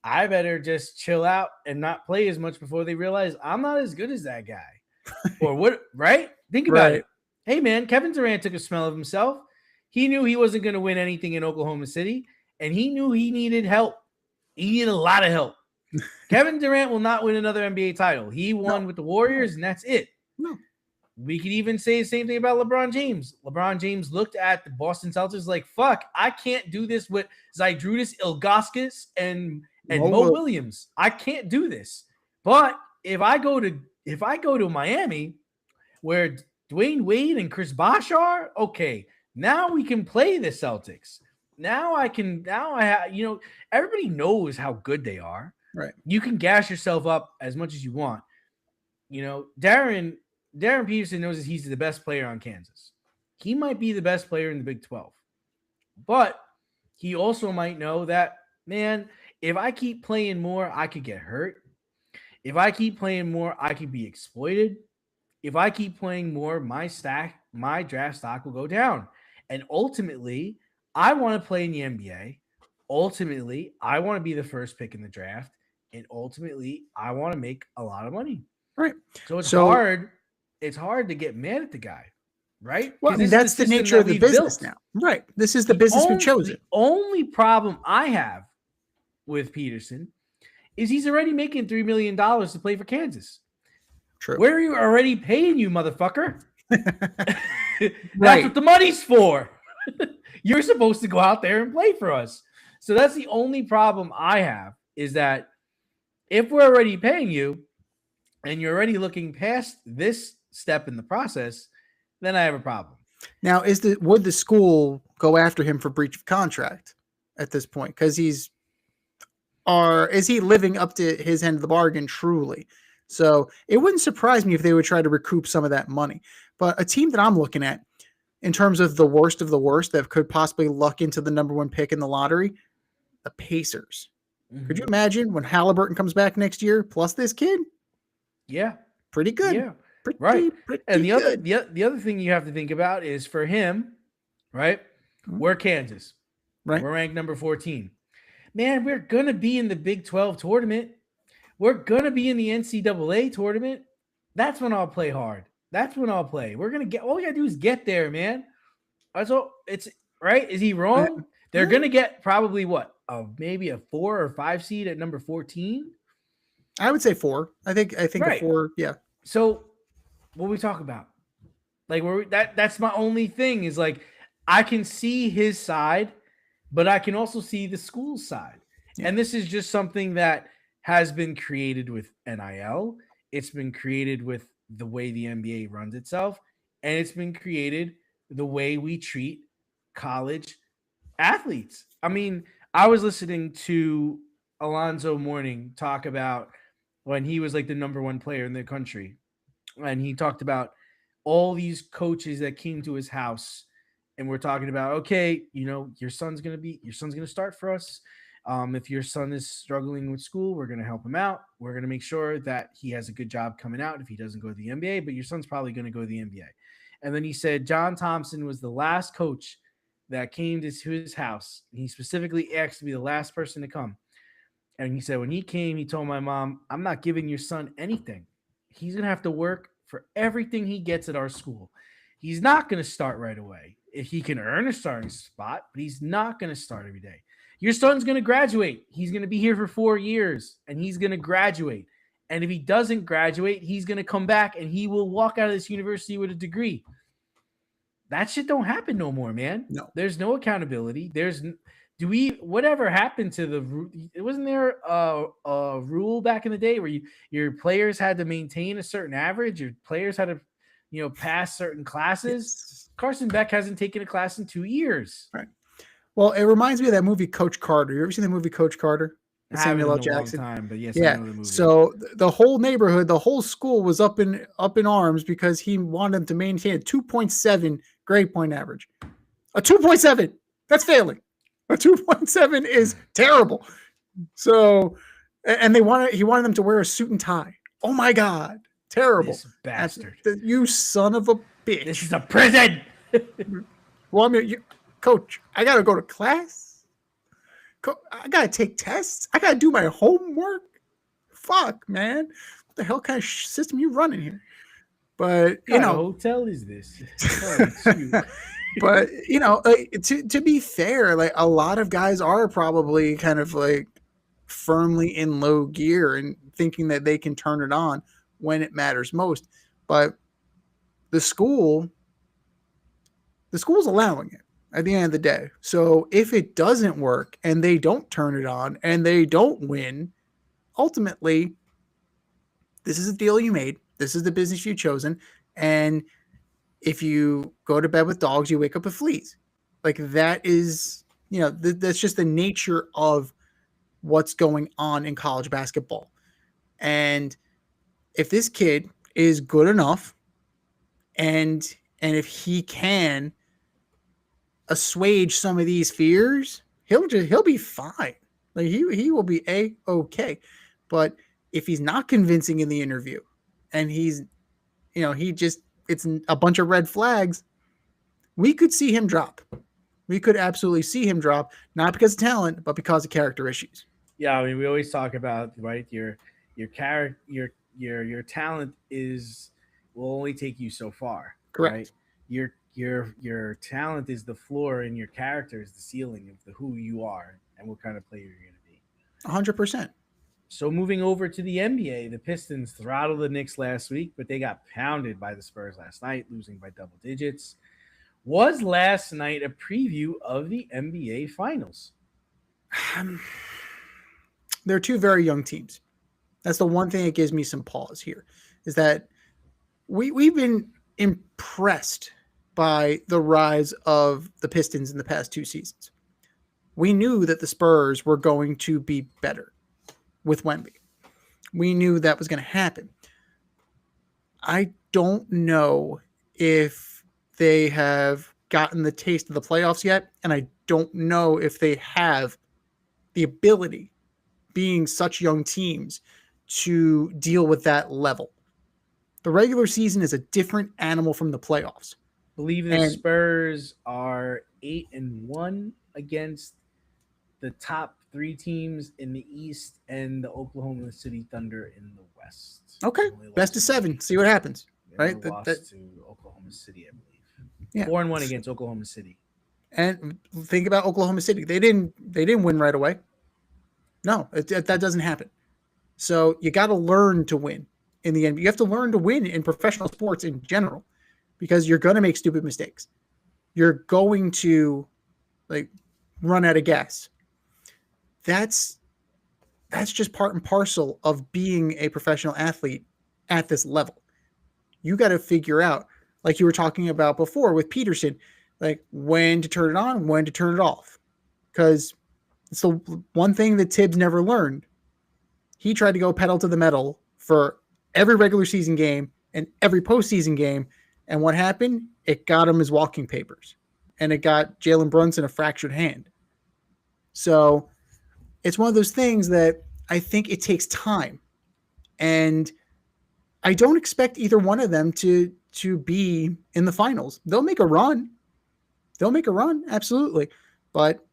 [SPEAKER 1] I better just chill out and not play as much before they realize I'm not as good as that guy. Or what, right? Think about it. Hey man, Kevin Durant took a smell of himself. He knew he wasn't going to win anything in Oklahoma City, and he knew he needed help. He needed a lot of help. Kevin Durant will not win another NBA title. He won with the Warriors, and that's it.
[SPEAKER 2] No.
[SPEAKER 1] We could even say the same thing about LeBron James. LeBron James looked at the Boston Celtics like, fuck, I can't do this with Zydrunas Ilgauskas and Mo Williams. I can't do this. But if I go to Miami, where Dwayne Wade and Chris Bosh are, okay, now we can play the Celtics. Everybody knows how good they are.
[SPEAKER 2] Right.
[SPEAKER 1] You can gas yourself up as much as you want. You know, Darren Peterson knows that he's the best player on Kansas. He might be the best player in the Big 12. But he also might know that, man, if I keep playing more, I could get hurt. If I keep playing more, I could be exploited. If I keep playing more, my draft stock will go down. And ultimately, I want to play in the NBA. Ultimately, I want to be the first pick in the draft. And ultimately, I want to make a lot of money.
[SPEAKER 2] Right.
[SPEAKER 1] So it's hard. It's hard to get mad at the guy. Right?
[SPEAKER 2] Well, that's the nature of the business now. Right. This is the business we've chosen.
[SPEAKER 1] The only problem I have with Peterson is he's already making $3 million to play for Kansas.
[SPEAKER 2] True.
[SPEAKER 1] Where are you already paying you, motherfucker? That's what the money's for. You're supposed to go out there and play for us. So that's the only problem I have, is that if we're already paying you and you're already looking past this step in the process, then I have a problem.
[SPEAKER 2] Now, would the school go after him for breach of contract at this point? Because is he living up to his end of the bargain truly? So it wouldn't surprise me if they would try to recoup some of that money. But a team that I'm looking at in terms of the worst that could possibly luck into the number one pick in the lottery, the Pacers. Mm-hmm. Could you imagine when Halliburton comes back next year plus this kid?
[SPEAKER 1] Yeah.
[SPEAKER 2] Pretty good.
[SPEAKER 1] Yeah.
[SPEAKER 2] Pretty
[SPEAKER 1] and
[SPEAKER 2] good.
[SPEAKER 1] the other thing you have to think about is for him, right? Mm-hmm. We're Kansas.
[SPEAKER 2] Right.
[SPEAKER 1] We're ranked number 14. Man, we're going to be in the Big 12 tournament. We're going to be in the NCAA tournament. That's when I'll play hard. That's when I'll play. All we got to do is get there, man. That's all. It's right. Is he wrong? They're going to get probably maybe a 4 or 5 seed at number 14.
[SPEAKER 2] I would say 4. I think right. A 4. Yeah.
[SPEAKER 1] So what we talk about, like that's my only thing is like, I can see his side, but I can also see the school's side. Yeah. And this is just something that has been created with NIL. It's been created with the way the NBA runs itself. And it's been created the way we treat college athletes. I mean, I was listening to Alonzo Mourning talk about when he was like the number one player in the country. And he talked about all these coaches that came to his house and we're talking about, okay, your son's going to start for us. If your son is struggling with school, we're going to help him out. We're going to make sure that he has a good job coming out if he doesn't go to the NBA, but your son's probably going to go to the NBA. And then he said John Thompson was the last coach that came to his house. He specifically asked to be the last person to come. And he said, when he came, he told my mom, I'm not giving your son anything. He's going to have to work for everything he gets at our school. He's not going to start right away. If he can earn a starting spot, but he's not going to start every day. Your son's going to graduate. He's going to be here for 4 years, and he's going to graduate. And if he doesn't graduate, he's going to come back, and he will walk out of this university with a degree. That shit don't happen no more, man.
[SPEAKER 2] No.
[SPEAKER 1] There's no accountability. Whatever happened to wasn't there a rule back in the day where your players had to maintain a certain average, your players had to, pass certain classes? Yes. Carson Beck hasn't taken a class in 2 years.
[SPEAKER 2] Right. Well, it reminds me of that movie Coach Carter. You ever seen the movie Coach Carter? Samuel L. Jackson.
[SPEAKER 1] Time, but yes,
[SPEAKER 2] yeah.
[SPEAKER 1] I know the movie.
[SPEAKER 2] So the whole neighborhood, the whole school was up in arms because he wanted them to maintain a 2.7 grade point average. A 2.7, that's failing. A 2.7 is terrible. So, and he wanted them to wear a suit and tie. Oh my God, terrible!
[SPEAKER 1] This bastard!
[SPEAKER 2] You son of a bitch!
[SPEAKER 1] This is a prison.
[SPEAKER 2] Well, I mean, Coach, I gotta go to class. I gotta take tests. I gotta do my homework. Fuck, man! What the hell kind of system you running here? But
[SPEAKER 1] what kind of hotel is this?
[SPEAKER 2] But to be fair, like a lot of guys are probably kind of like firmly in low gear and thinking that they can turn it on when it matters most. But the school's allowing it at the end of the day. So if it doesn't work and they don't turn it on and they don't win, ultimately, this is a deal you made. This is the business you've chosen. And if you go to bed with dogs, you wake up with fleas. Like that is, that's just the nature of what's going on in college basketball. And if this kid is good enough and if he can assuage some of these fears, he'll be fine. Like he will be A-okay. But if he's not convincing in the interview and he's, it's a bunch of red flags, we could see him drop. We could absolutely see him drop, not because of talent, but because of character issues.
[SPEAKER 1] Yeah, I mean, we always talk about, right, your character, your talent will only take you so far.
[SPEAKER 2] Correct.
[SPEAKER 1] Right? Your talent is the floor, and your character is the ceiling of who you are and what kind of player you're going
[SPEAKER 2] to be. 100%.
[SPEAKER 1] So moving over to the NBA, the Pistons throttled the Knicks last week, but they got pounded by the Spurs last night, losing by double digits. Was last night a preview of the NBA Finals?
[SPEAKER 2] They're two very young teams. That's the one thing that gives me some pause here, is that we've been impressed by the rise of the Pistons in the past 2 seasons. We knew that the Spurs were going to be better with Wemby. We knew that was going to happen. I don't know if they have gotten the taste of the playoffs yet, and I don't know if they have the ability, being such young teams, to deal with that level. The regular season is a different animal from the playoffs.
[SPEAKER 1] I believe the Spurs are 8-1 against the top 3 teams in the East and the Oklahoma City Thunder in the West.
[SPEAKER 2] Okay, best of 7. See what happens. Right,
[SPEAKER 1] lost to Oklahoma City, I believe.
[SPEAKER 2] Yeah.
[SPEAKER 1] 4-1 against Oklahoma City.
[SPEAKER 2] And think about Oklahoma City. They didn't win right away. No, that doesn't happen. So you got to learn to win in the end. You have to learn to win in professional sports in general, because you're going to make stupid mistakes. You're going to run out of gas. That's just part and parcel of being a professional athlete at this level. You got to figure out, like you were talking about before with Peterson, like when to turn it on, when to turn it off. Because It's the one thing that Tibbs never learned. He tried to go pedal to the metal for every regular season game and every postseason game. And what happened? It got him his walking papers. And it got Jalen Brunson a fractured hand. So it's one of those things that I think it takes time. And I don't expect either one of them to be in the finals. They'll make a run. Absolutely. But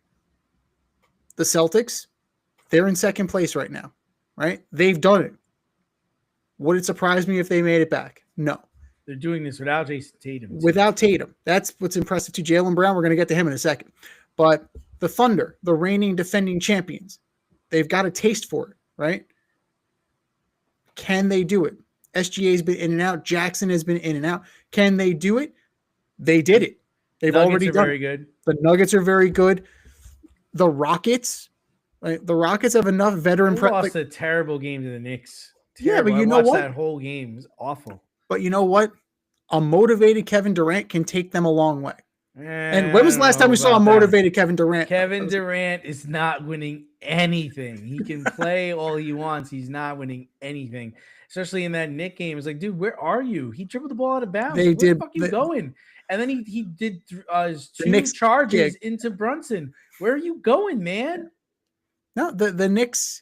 [SPEAKER 2] the Celtics, they're in second place right now, right? They've done it. Would it surprise me if they made it back? No.
[SPEAKER 1] They're doing this without Jason Tatum.
[SPEAKER 2] Without Tatum. That's what's impressive to Jaylen Brown. We're going to get to him in a second. But the Thunder, the reigning defending champions, they've got a taste for it, right? Can they do it? SGA's been in and out. Jackson has been in and out. Can they do it? They did it. They've already done
[SPEAKER 1] very
[SPEAKER 2] it.
[SPEAKER 1] Good.
[SPEAKER 2] The Nuggets are very good. The Rockets, right? The Rockets have enough veteran.
[SPEAKER 1] Lost a terrible game to the Knicks. Terrible.
[SPEAKER 2] Yeah, but you know what?
[SPEAKER 1] That whole game was awful.
[SPEAKER 2] But you know what? A motivated Kevin Durant can take them a long way. And when was the last time we saw a motivated Kevin Durant?
[SPEAKER 1] Kevin Durant is not winning anything. He can play all he wants. He's not winning anything, especially in that Knicks game. It's like, dude, where are you? He dribbled the ball out of bounds. Where the fuck are you going? And then he did his two charges into Brunson. Where are you going, man?
[SPEAKER 2] No, the Knicks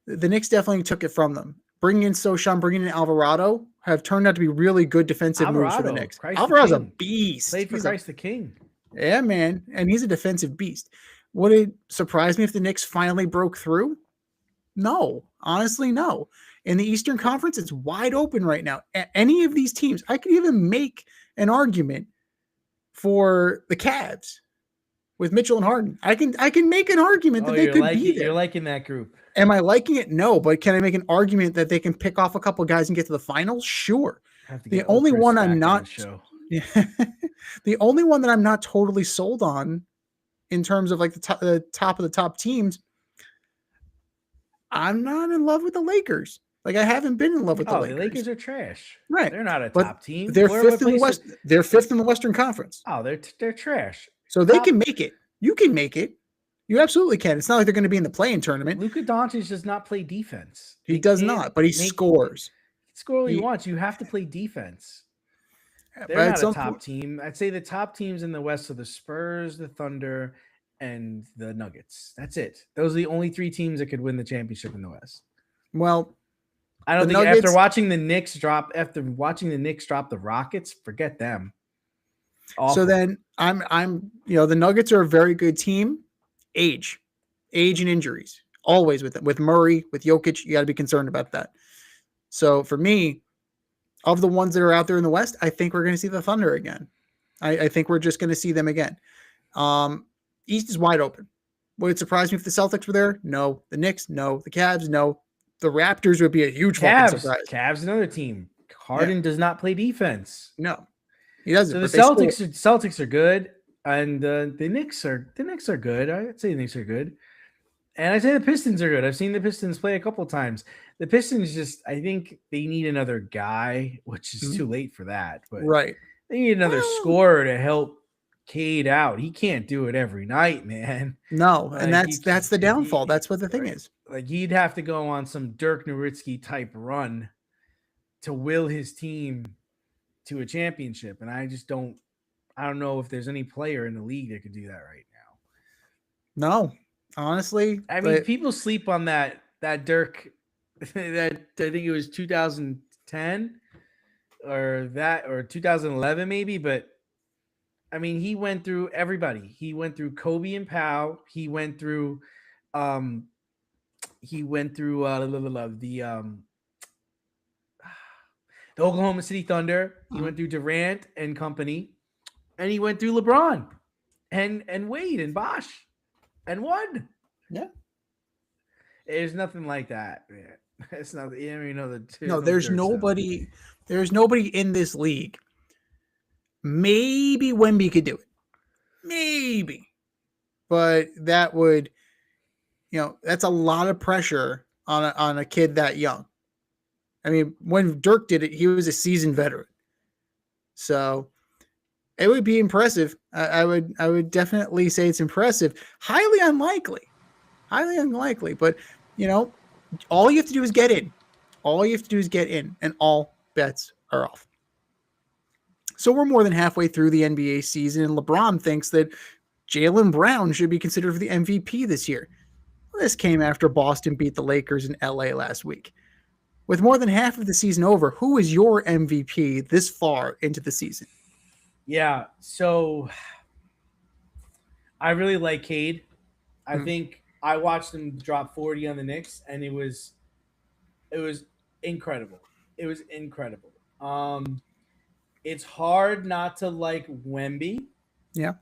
[SPEAKER 2] definitely took it from them. Bringing in Sochan, bringing in Alvarado have turned out to be really good defensive moves for the Knicks. Alvarado's a beast.
[SPEAKER 1] Played for Christ the King.
[SPEAKER 2] Yeah, man. And he's a defensive beast. Would it surprise me if the Knicks finally broke through? No. Honestly, no. In the Eastern Conference, it's wide open right now. Any of these teams, I could even make an argument for the Cavs with Mitchell and Harden. I can make an argument that they could be there.
[SPEAKER 1] You're liking that group.
[SPEAKER 2] Am I liking it? No, but can I make an argument that they can pick off a couple of guys and get to the finals? Sure. The only one I'm not the only one that I'm not totally sold on in terms of like the top of the top teams, I'm not in love with the Lakers. Like I haven't been in love with the Lakers.
[SPEAKER 1] The Lakers are trash.
[SPEAKER 2] Right.
[SPEAKER 1] They're not a top team.
[SPEAKER 2] They're fifth in the West. They're fifth in the Western Conference.
[SPEAKER 1] Oh, they're trash.
[SPEAKER 2] So they can make it. You can make it. You absolutely can. It's not like they're going to be in the play-in tournament.
[SPEAKER 1] Luka Doncic does not play defense.
[SPEAKER 2] He does not, but he scores.
[SPEAKER 1] He scores what he wants. You have to play defense. They're not a top team. I'd say the top teams in the West are the Spurs, the Thunder, and the Nuggets. That's it. Those are the only three teams that could win the championship in the West.
[SPEAKER 2] Well,
[SPEAKER 1] I don't think after watching the Knicks drop the Rockets, forget them. Awful.
[SPEAKER 2] So then I'm the Nuggets are a very good team. Age and injuries, always with Murray, with Jokic, you got to be concerned about that. So for me, of the ones that are out there in the West, I think we're going to see the Thunder again. I think we're just going to see them again. East is wide open. Would it surprise me if the Celtics were there? No. The Knicks? No. The Cavs? No. The Raptors would be a huge fucking surprise.
[SPEAKER 1] Cavs, another team. Harden does not play defense.
[SPEAKER 2] No, he doesn't.
[SPEAKER 1] So the Celtics are good. And the Knicks are good. I'd say the Knicks are good. And I'd say the Pistons are good. I've seen the Pistons play a couple times. The Pistons I think they need another guy, which is too late for that. But
[SPEAKER 2] right.
[SPEAKER 1] They need another scorer to help Cade out. He can't do it every night, man.
[SPEAKER 2] No, and that's the downfall. That's what the thing is.
[SPEAKER 1] Like he'd have to go on some Dirk Nowitzki type run to will his team to a championship. And I don't know if there's any player in the league that could do that right now.
[SPEAKER 2] No, honestly.
[SPEAKER 1] I mean, people sleep on that Dirk, that I think it was 2010 or 2011 maybe, but I mean, he went through everybody. He went through Kobe and Powell. He went through the Oklahoma City Thunder. He went through Durant and company. And he went through LeBron and Wade and Bosh and won.
[SPEAKER 2] Yeah.
[SPEAKER 1] There's nothing like that, man. It's not, you don't even know the
[SPEAKER 2] No, there's nobody in this league. Maybe Wemby could do it. Maybe. But that would, that's a lot of pressure on a kid that young. I mean, when Dirk did it, he was a seasoned veteran. So it would be impressive. I would definitely say it's impressive. Highly unlikely. highly unlikely. But all you have to do is get in. All you have to do is get in, and all bets are off. So we're more than halfway through the NBA season, and LeBron thinks that Jaylen Brown should be considered for the MVP this year. This came after Boston beat the Lakers in LA last week. With more than half of the season over, who is your MVP this far into the season?
[SPEAKER 1] Yeah, so I really like Cade. I think I watched him drop 40 on the Knicks, and it was incredible. It was incredible. It's hard not to like Wemby.
[SPEAKER 2] Yeah.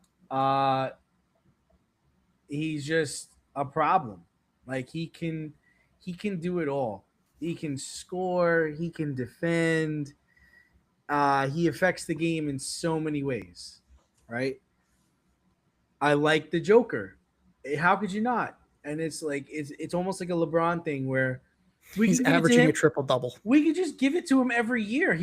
[SPEAKER 1] He's just a problem. Like he can do it all. He can score, he can defend. He affects the game in so many ways, right? I like the Joker. How could you not? And it's like it's almost like a LeBron thing where
[SPEAKER 2] he's averaging a triple-double.
[SPEAKER 1] We could just give it to him every year.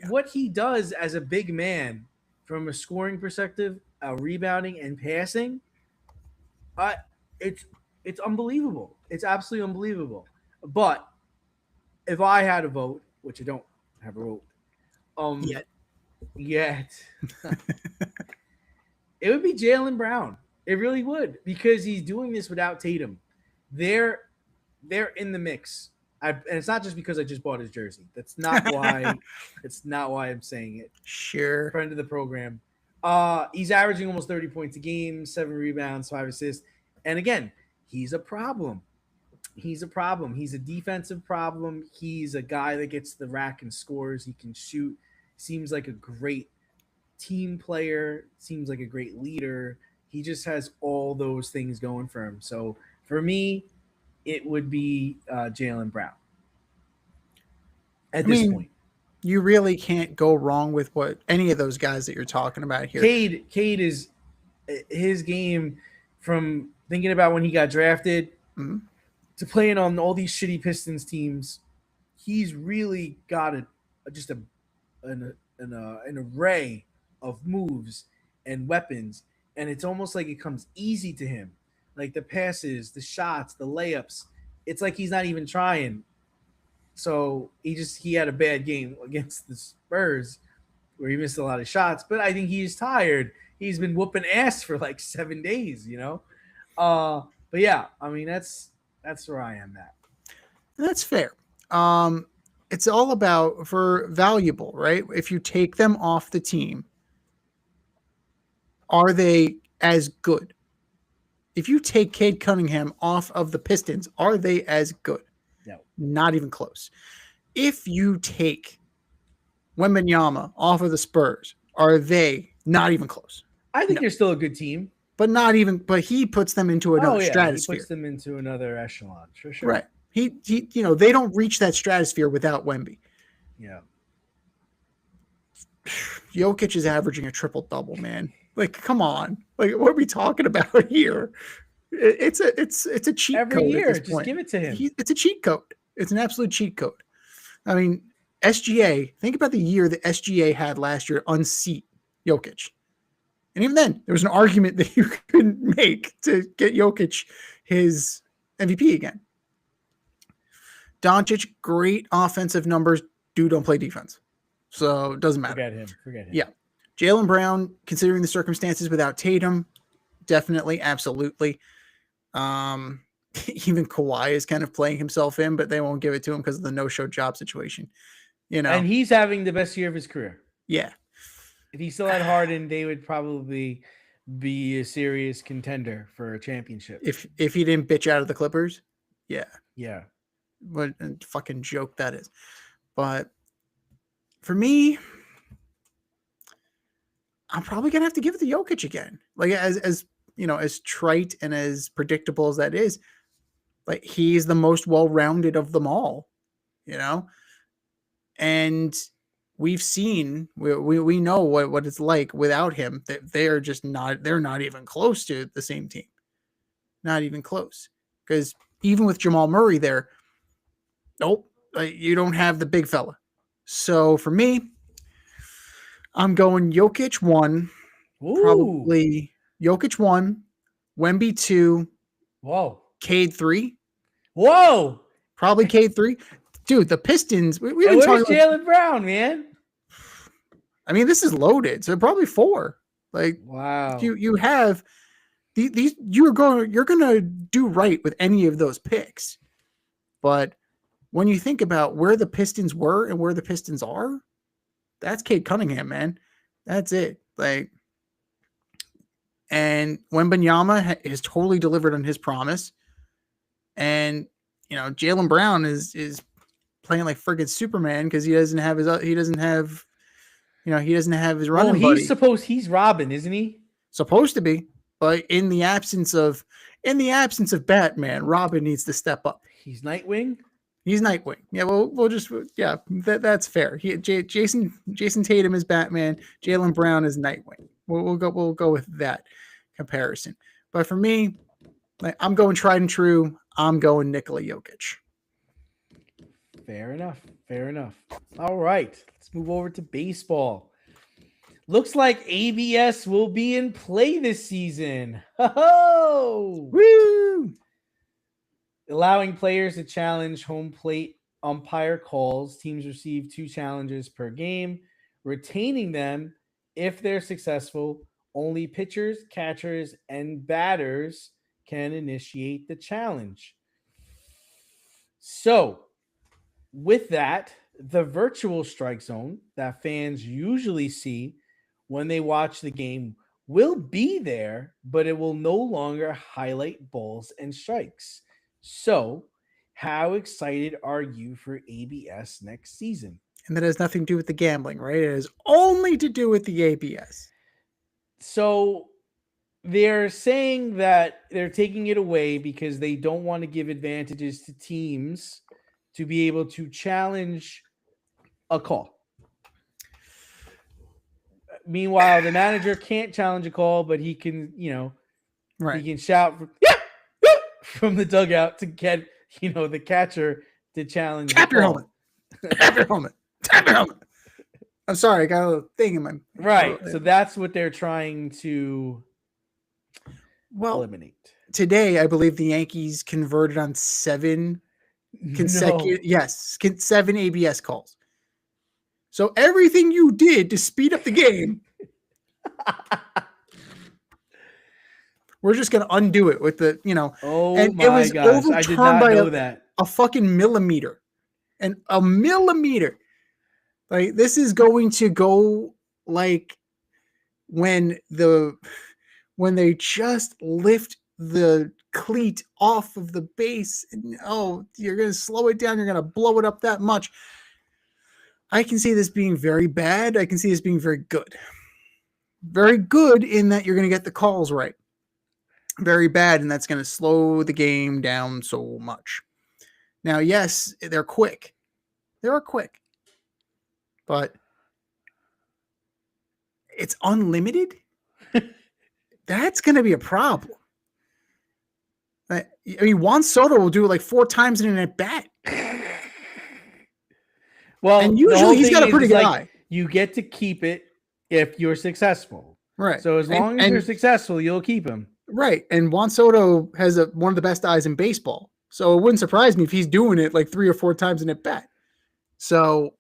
[SPEAKER 1] What he does as a big man from a scoring perspective, rebounding and passing, it's unbelievable. It's absolutely unbelievable. But if I had a vote, which I don't have a vote, yet, it would be Jaylen Brown. It really would, because he's doing this without Tatum. They're in the mix. And it's not just because I just bought his jersey. That's not why. It's not why I'm saying it.
[SPEAKER 2] Sure.
[SPEAKER 1] Friend of the program. He's averaging almost 30 points a game, 7 rebounds, 5 assists. And again, he's a problem. He's a problem. He's a defensive problem. He's a guy that gets the rack and scores. He can shoot. Seems like a great team player. Seems like a great leader. He just has all those things going for him. So for me, it would be Jaylen Brown at this point.
[SPEAKER 2] You really can't go wrong with what any of those guys that you're talking about here.
[SPEAKER 1] Cade is his game from thinking about when he got drafted to playing on all these shitty Pistons teams. He's really got an array of moves and weapons, and it's almost like it comes easy to him. Like the passes, the shots, the layups. It's like he's not even trying. So he had a bad game against the Spurs where he missed a lot of shots, but I think he's tired. He's been whooping ass for like 7 days, But yeah, I mean that's where I am at.
[SPEAKER 2] That's fair. It's all about for valuable, right? If you take them off the team, are they as good? If you take Cade Cunningham off of the Pistons, are they as good?
[SPEAKER 1] No.
[SPEAKER 2] Not even close. If you take Wembanyama off of the Spurs, are they not even close?
[SPEAKER 1] I think they're still a good team.
[SPEAKER 2] But he puts them into another stratosphere.
[SPEAKER 1] He puts them into another echelon, for sure.
[SPEAKER 2] Right. He they don't reach that stratosphere without Wemby.
[SPEAKER 1] Yeah.
[SPEAKER 2] Jokic is averaging a triple-double, man. Like, come on. Like, what are we talking about here? It's a cheat
[SPEAKER 1] every
[SPEAKER 2] code
[SPEAKER 1] year.
[SPEAKER 2] At this point.
[SPEAKER 1] Just give it to him.
[SPEAKER 2] It's a cheat code. It's an absolute cheat code. I mean, SGA. Think about the year that SGA had last year unseat Jokic, and even then, there was an argument that you couldn't make to get Jokic his MVP again. Doncic, great offensive numbers. Dude don't play defense, so it doesn't matter.
[SPEAKER 1] Forget him.
[SPEAKER 2] Yeah. Jaylen Brown, considering the circumstances without Tatum, definitely, absolutely. Even Kawhi is kind of playing himself in, but they won't give it to him because of the no-show job situation.
[SPEAKER 1] And he's having the best year of his career.
[SPEAKER 2] Yeah.
[SPEAKER 1] If he still had Harden, they would probably be a serious contender for a championship.
[SPEAKER 2] If he didn't bitch out of the Clippers, yeah.
[SPEAKER 1] Yeah.
[SPEAKER 2] What a fucking joke that is. But for me, I'm probably gonna have to give it to Jokic again. Like as trite and as predictable as that is, like he's the most well-rounded of them all, and we've seen we know what it's like without him. That they're not even close to the same team, not even close. Because even with Jamal Murray there, nope, you don't have the big fella. So for me, I'm going Jokic 1, probably Jokic 1, Wemby 2.
[SPEAKER 1] Whoa.
[SPEAKER 2] Cade 3.
[SPEAKER 1] Whoa!
[SPEAKER 2] Probably Cade 3. Dude, the Pistons. We've been
[SPEAKER 1] Where's
[SPEAKER 2] talking about,
[SPEAKER 1] Jaylen Brown, man?
[SPEAKER 2] I mean, this is loaded. So probably 4. Like,
[SPEAKER 1] Wow.
[SPEAKER 2] you have these. You're gonna do right with any of those picks. But when you think about where the Pistons were and where the Pistons are, that's Cade Cunningham, man. That's it. Like, and Wembanyama has totally delivered on his promise. And, Jaylen Brown is playing like friggin' Superman because he doesn't have his running buddy.
[SPEAKER 1] He's Robin, isn't he?
[SPEAKER 2] Supposed to be, but in the absence of Batman, Robin needs to step up.
[SPEAKER 1] He's Nightwing.
[SPEAKER 2] He's Nightwing. Yeah, that's fair. Jason Tatum is Batman. Jaylen Brown is Nightwing. We'll go with that comparison. But for me, I'm going tried and true. I'm going Nikola Jokic.
[SPEAKER 1] Fair enough. All right, let's move over to baseball. Looks like ABS will be in play this season. Ho-ho!
[SPEAKER 2] Woo!
[SPEAKER 1] Allowing players to challenge home plate umpire calls. Teams receive 2 challenges per game. Retaining them, if they're successful, only pitchers, catchers, and batters can initiate the challenge. So, with that, the virtual strike zone that fans usually see when they watch the game will be there, but it will no longer highlight balls and strikes. So, how excited are you for ABS next season?
[SPEAKER 2] And that has nothing to do with the gambling, right? It has only to do with the ABS.
[SPEAKER 1] So, they're saying that they're taking it away because they don't want to give advantages to teams to be able to challenge a call. Meanwhile, the manager can't challenge a call, but he can,
[SPEAKER 2] right.
[SPEAKER 1] He can shout from the dugout to get, the catcher to challenge.
[SPEAKER 2] Tap your helmet. Tap your helmet. Tap your helmet. I'm sorry, I got a little thing in my
[SPEAKER 1] right. So that's what they're trying to eliminate.
[SPEAKER 2] Today, I believe the Yankees converted on 7 consecutive, 7 ABS calls. So everything you did to speed up the game, we're just going to undo it with the,
[SPEAKER 1] Oh
[SPEAKER 2] and
[SPEAKER 1] my
[SPEAKER 2] it was
[SPEAKER 1] gosh,
[SPEAKER 2] overturned
[SPEAKER 1] I did not
[SPEAKER 2] by
[SPEAKER 1] know that.
[SPEAKER 2] A fucking millimeter. And a millimeter. Like, this is going to go like when they just lift the cleat off of the base. And, you're going to slow it down. You're going to blow it up that much. I can see this being very bad. I can see this being very good. Very good in that you're going to get the calls right. Very bad, and that's going to slow the game down so much. Now, yes, they're quick. They are quick. But it's unlimited? That's going to be a problem. I mean, Juan Soto will do it like 4 times in an at-bat.
[SPEAKER 1] Well,
[SPEAKER 2] and usually he's got a pretty good eye.
[SPEAKER 1] You get to keep it if you're successful.
[SPEAKER 2] Right.
[SPEAKER 1] So as long as you're successful, you'll keep him.
[SPEAKER 2] Right. And Juan Soto has one of the best eyes in baseball. So it wouldn't surprise me if he's doing it like 3 or 4 times in at bat. So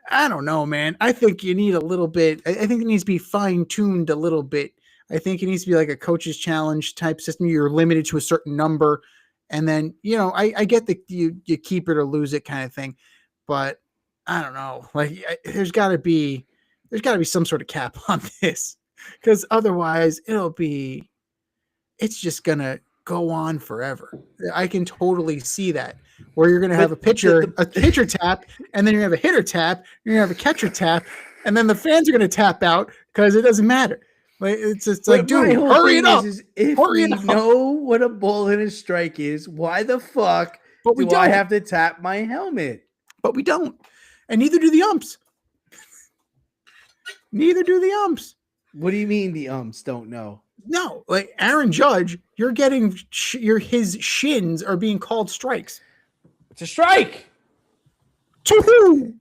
[SPEAKER 2] I don't know, man. I think you need a little bit. I think it needs to be fine-tuned a little bit. I think it needs to be like a coach's challenge type system. You're limited to a certain number. And then, I get that you keep it or lose it kind of thing. But I don't know. Like, there's got to be some sort of cap on this, because otherwise it's just gonna go on forever. I can totally see that, where you're gonna have a pitcher tap, and then you have a hitter tap, you're gonna have a catcher tap, and then the fans are gonna tap out because it doesn't matter. Like, it's just like, dude, hurry it up.
[SPEAKER 1] If we know what a ball and a strike is, why the fuck do I have to tap my helmet?
[SPEAKER 2] But we don't. And neither do the umps.
[SPEAKER 1] What do you mean the umps don't know?
[SPEAKER 2] No, like Aaron Judge, you're getting his shins are being called strikes.
[SPEAKER 1] It's a strike.
[SPEAKER 2] To who?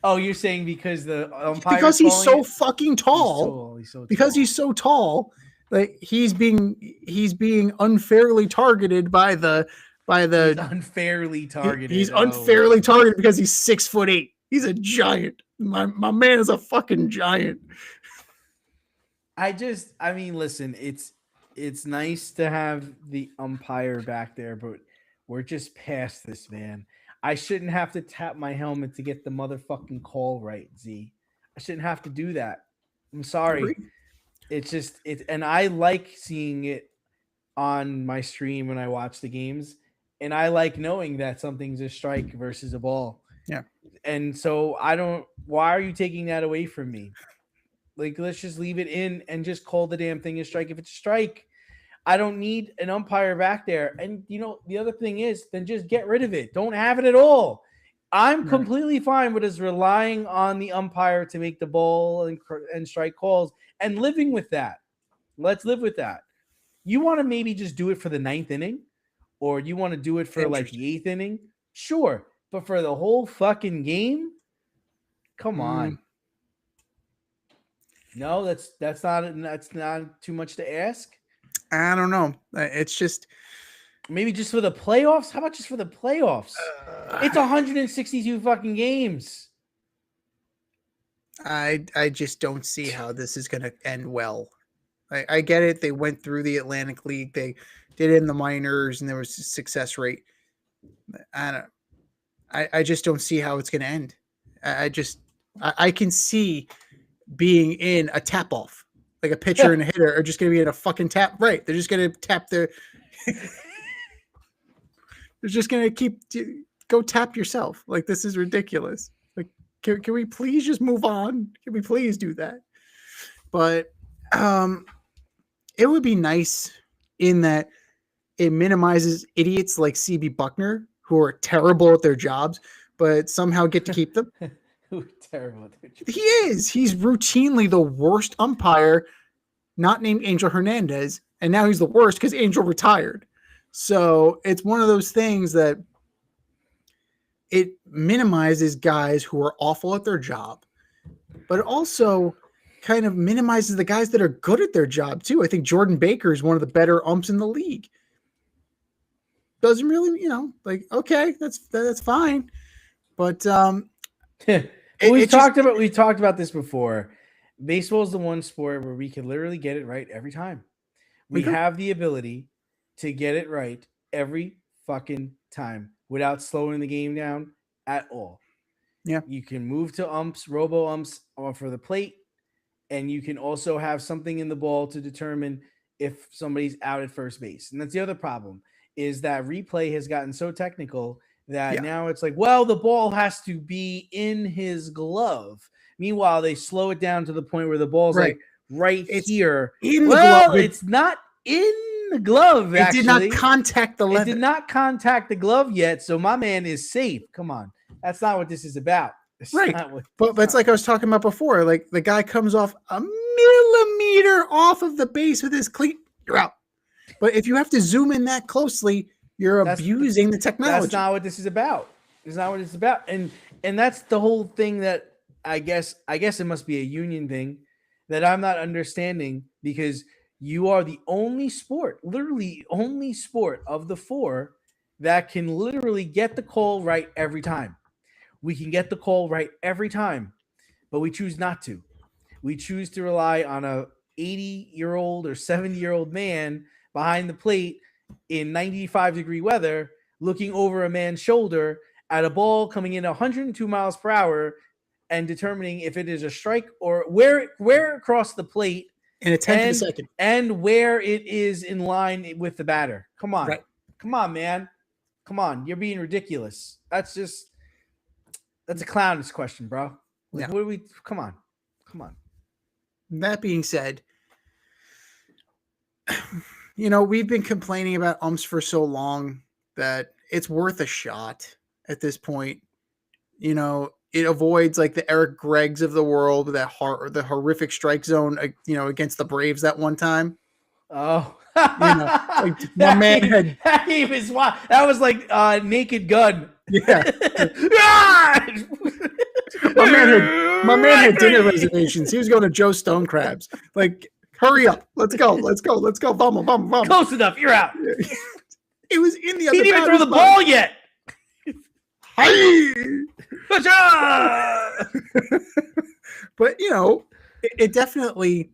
[SPEAKER 1] Oh, you're saying because the umpire
[SPEAKER 2] because he's so fucking tall.
[SPEAKER 1] He's so tall.
[SPEAKER 2] Because he's so tall Like he's being unfairly targeted by the
[SPEAKER 1] He's unfairly targeted.
[SPEAKER 2] He's unfairly targeted because he's 6'8". He's a giant. My man is a fucking giant.
[SPEAKER 1] I mean, listen, it's nice to have the umpire back there, but we're just past this, man. I shouldn't have to tap my helmet to get the motherfucking call right, Z. I shouldn't have to do that. I'm sorry. It's just and I like seeing it on my stream when I watch the games, and I like knowing that something's a strike versus a ball.
[SPEAKER 2] Yeah.
[SPEAKER 1] And so I don't. Why are you taking that away from me? Like, let's just leave it in and just call the damn thing a strike if it's a strike. I don't need an umpire back there. And the other thing is, then just get rid of it. Don't have it at all. I'm completely fine with us relying on the umpire to make the ball and strike calls and living with that. Let's live with that. You want to maybe just do it for the 9th inning, or you want to do it for like the 8th inning? Sure. But for the whole fucking game? Come on. No, that's not too much to ask.
[SPEAKER 2] I don't know. It's just
[SPEAKER 1] maybe just for the playoffs. How about just for the playoffs? It's 162 fucking games.
[SPEAKER 2] I just don't see how this is going to end well. I get it. They went through the Atlantic League. They did it in the minors, and there was a success rate. I just don't see how it's going to end. I can see being in a tap off, like a pitcher and a hitter are just going to be in a fucking tap. Right. They're just going to tap their, they're just going to go tap yourself. Like, this is ridiculous. Like, can we please just move on? Can we please do that? But, it would be nice in that it minimizes idiots like CB Buckner who are terrible at their jobs, but somehow get to keep them.
[SPEAKER 1] Terrible.
[SPEAKER 2] He is. He's routinely the worst umpire, not named Angel Hernandez, and now he's the worst because Angel retired. So it's one of those things that it minimizes guys who are awful at their job, but it also kind of minimizes the guys that are good at their job too. I think Jordan Baker is one of the better umps in the league. Doesn't really, like, okay, that's fine, but
[SPEAKER 1] we've talked about this before. Baseball is the one sport where we can literally get it right every time. We have the ability to get it right every fucking time without slowing the game down at all.
[SPEAKER 2] Yeah.
[SPEAKER 1] You can move to robo umps for the plate, and you can also have something in the ball to determine if somebody's out at first base. And that's the other problem, is that replay has gotten so technical that now it's like, well, the ball has to be in his glove. Meanwhile, they slow it down to the point where the ball's like it's here.
[SPEAKER 2] In the glove.
[SPEAKER 1] It's not in the glove.
[SPEAKER 2] It did not contact the leather.
[SPEAKER 1] It did not contact the glove yet, so my man is safe. Come on. That's not what this is about.
[SPEAKER 2] But it's like I was talking about before. Like, the guy comes off a millimeter off of the base with his cleat, you're out. But if you have to zoom in that closely, you're abusing the technology.
[SPEAKER 1] That's not what this is about. It's not what it's about. And that's the whole thing that I guess it must be a union thing that I'm not understanding, because you are the only sport, literally only sport of the 4 that can literally get the call right every time. We can get the call right every time, but we choose not to. We choose to rely on a 80-year-old or 70-year-old man behind the plate in 95-degree weather, looking over a man's shoulder at a ball coming in 102 miles per hour and determining if it is a strike or where across the plate
[SPEAKER 2] in a tenth of a second,
[SPEAKER 1] and where it is in line with the batter. Come on. Right. Come on, man. Come on. You're being ridiculous. That's a clown's question, bro. Like, what do we – come on.
[SPEAKER 2] That being said, we've been complaining about umps for so long that it's worth a shot at this point. It avoids like the Eric Greggs of the world, the horrific strike zone, against the Braves that one time.
[SPEAKER 1] Oh,
[SPEAKER 2] my man had
[SPEAKER 1] that game is wild. That was like Naked Gun.
[SPEAKER 2] Yeah. my man had dinner reservations. He was going to Joe Stone Crabs. Like, Hurry up. Let's go. Let's go. Let's go. Vamos, vamos, vamos.
[SPEAKER 1] Close enough. You're out.
[SPEAKER 2] It was in the
[SPEAKER 1] He
[SPEAKER 2] other.
[SPEAKER 1] didn't even throw the ball yet.
[SPEAKER 2] Hey!
[SPEAKER 1] Good job.
[SPEAKER 2] But it definitely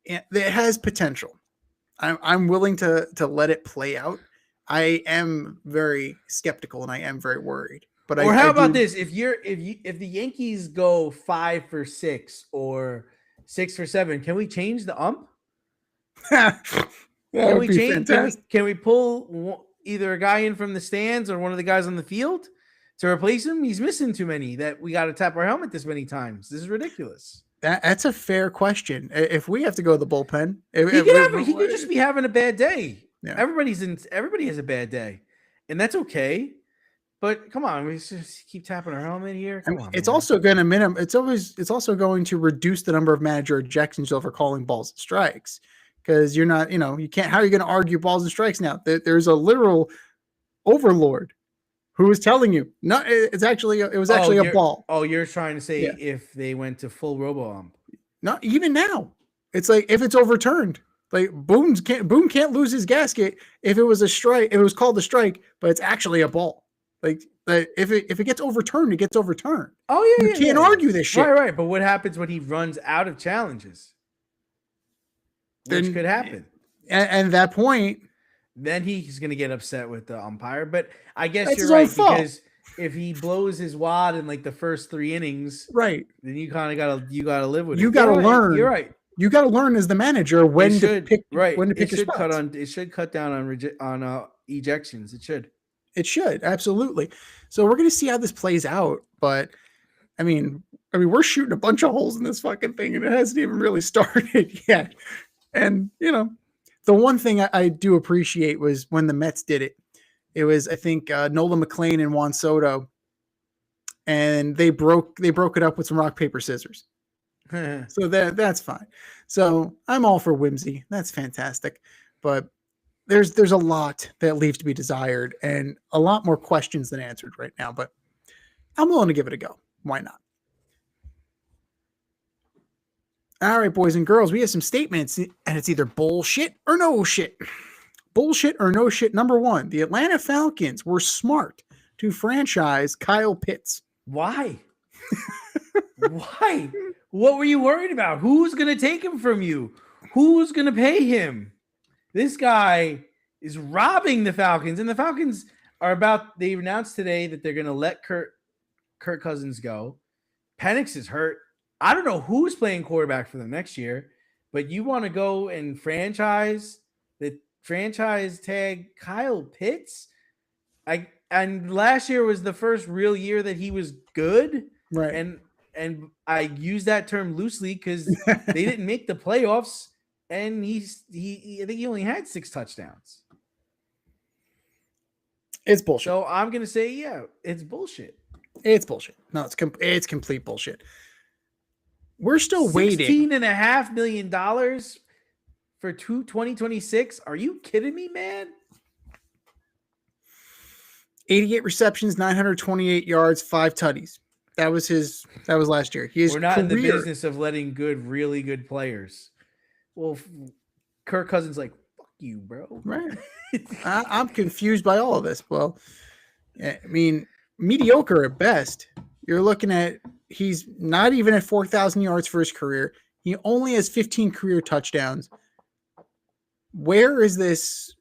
[SPEAKER 2] it has potential. I'm willing to let it play out. I am very skeptical and I am very worried. But
[SPEAKER 1] Or how about this? If the Yankees go 5 for 6 or 6 for 7, can we change the ump?
[SPEAKER 2] Can we change?
[SPEAKER 1] Can we pull either a guy in from the stands or one of the guys on the field to replace him? He's missing too many that we got to tap our helmet this many times. This is ridiculous.
[SPEAKER 2] That's a fair question. If we have to go to the bullpen,
[SPEAKER 1] He could just be having a bad day. Yeah. Everybody has a bad day, and that's okay. But come on, we just keep tapping our helmet here.
[SPEAKER 2] It's also going to It's also going to reduce the number of manager ejections over calling balls and strikes, because you're not, you can't. How are you going to argue balls and strikes now? There's a literal overlord who is telling you no. It was actually a ball.
[SPEAKER 1] Oh, you're trying to say if they went to full robo ump?
[SPEAKER 2] Not even now. It's like if it's overturned. Like Boone can't lose his gasket if it was a strike. If it was called a strike, but it's actually a ball. Like if it gets overturned, it gets overturned.
[SPEAKER 1] Oh yeah,
[SPEAKER 2] you can't argue this shit.
[SPEAKER 1] Right. But what happens when he runs out of challenges? Which could happen.
[SPEAKER 2] And that point,
[SPEAKER 1] then he's going to get upset with the umpire. But I guess you're right, because if he blows his wad in like the first 3 innings,
[SPEAKER 2] right,
[SPEAKER 1] then you kind of gotta live with it.
[SPEAKER 2] You gotta learn.
[SPEAKER 1] You're right.
[SPEAKER 2] You got to learn as the manager when to pick.
[SPEAKER 1] Right.
[SPEAKER 2] When to pick
[SPEAKER 1] your spots. It should cut down on ejections. It should.
[SPEAKER 2] It should, absolutely. So we're going to see how this plays out. But I mean, we're shooting a bunch of holes in this fucking thing, and it hasn't even really started yet. And the one thing I do appreciate was when the Mets did it. It was, I think, Nolan McLean and Juan Soto, and they broke it up with some rock paper scissors. So that's fine. So I'm all for whimsy. That's fantastic. But there's a lot that leaves to be desired and a lot more questions than answered right now. But I'm willing to give it a go. Why not? All right, boys and girls, we have some statements, and it's either bullshit or no shit. Bullshit or no shit. Number 1, the Atlanta Falcons were smart to franchise Kyle Pitts.
[SPEAKER 1] Why? Why? What were you worried about? Who's going to take him from you? Who's going to pay him? This guy is robbing the Falcons, and the Falcons they announced today that they're going to let Kirk Cousins go. Penix is hurt. I don't know who's playing quarterback for them next year, but you want to go and franchise tag Kyle Pitts? And last year was the first real year that he was good.
[SPEAKER 2] Right.
[SPEAKER 1] And I use that term loosely because they didn't make the playoffs, and I think he only had 6 touchdowns.
[SPEAKER 2] It's bullshit.
[SPEAKER 1] So I'm gonna say, it's bullshit.
[SPEAKER 2] It's bullshit. No, it's complete bullshit. We're still waiting.
[SPEAKER 1] $16.5 million for 2026. Are you kidding me, man?
[SPEAKER 2] 88 receptions, 928 yards, 5 tutties. That was last year.
[SPEAKER 1] We're not in the business of letting really good players. Well, Kirk Cousins like, fuck you, bro.
[SPEAKER 2] Right. I'm confused by all of this. Well, I mean, mediocre at best. You're looking at, he's not even at 4,000 yards for his career. He only has 15 career touchdowns. Where is this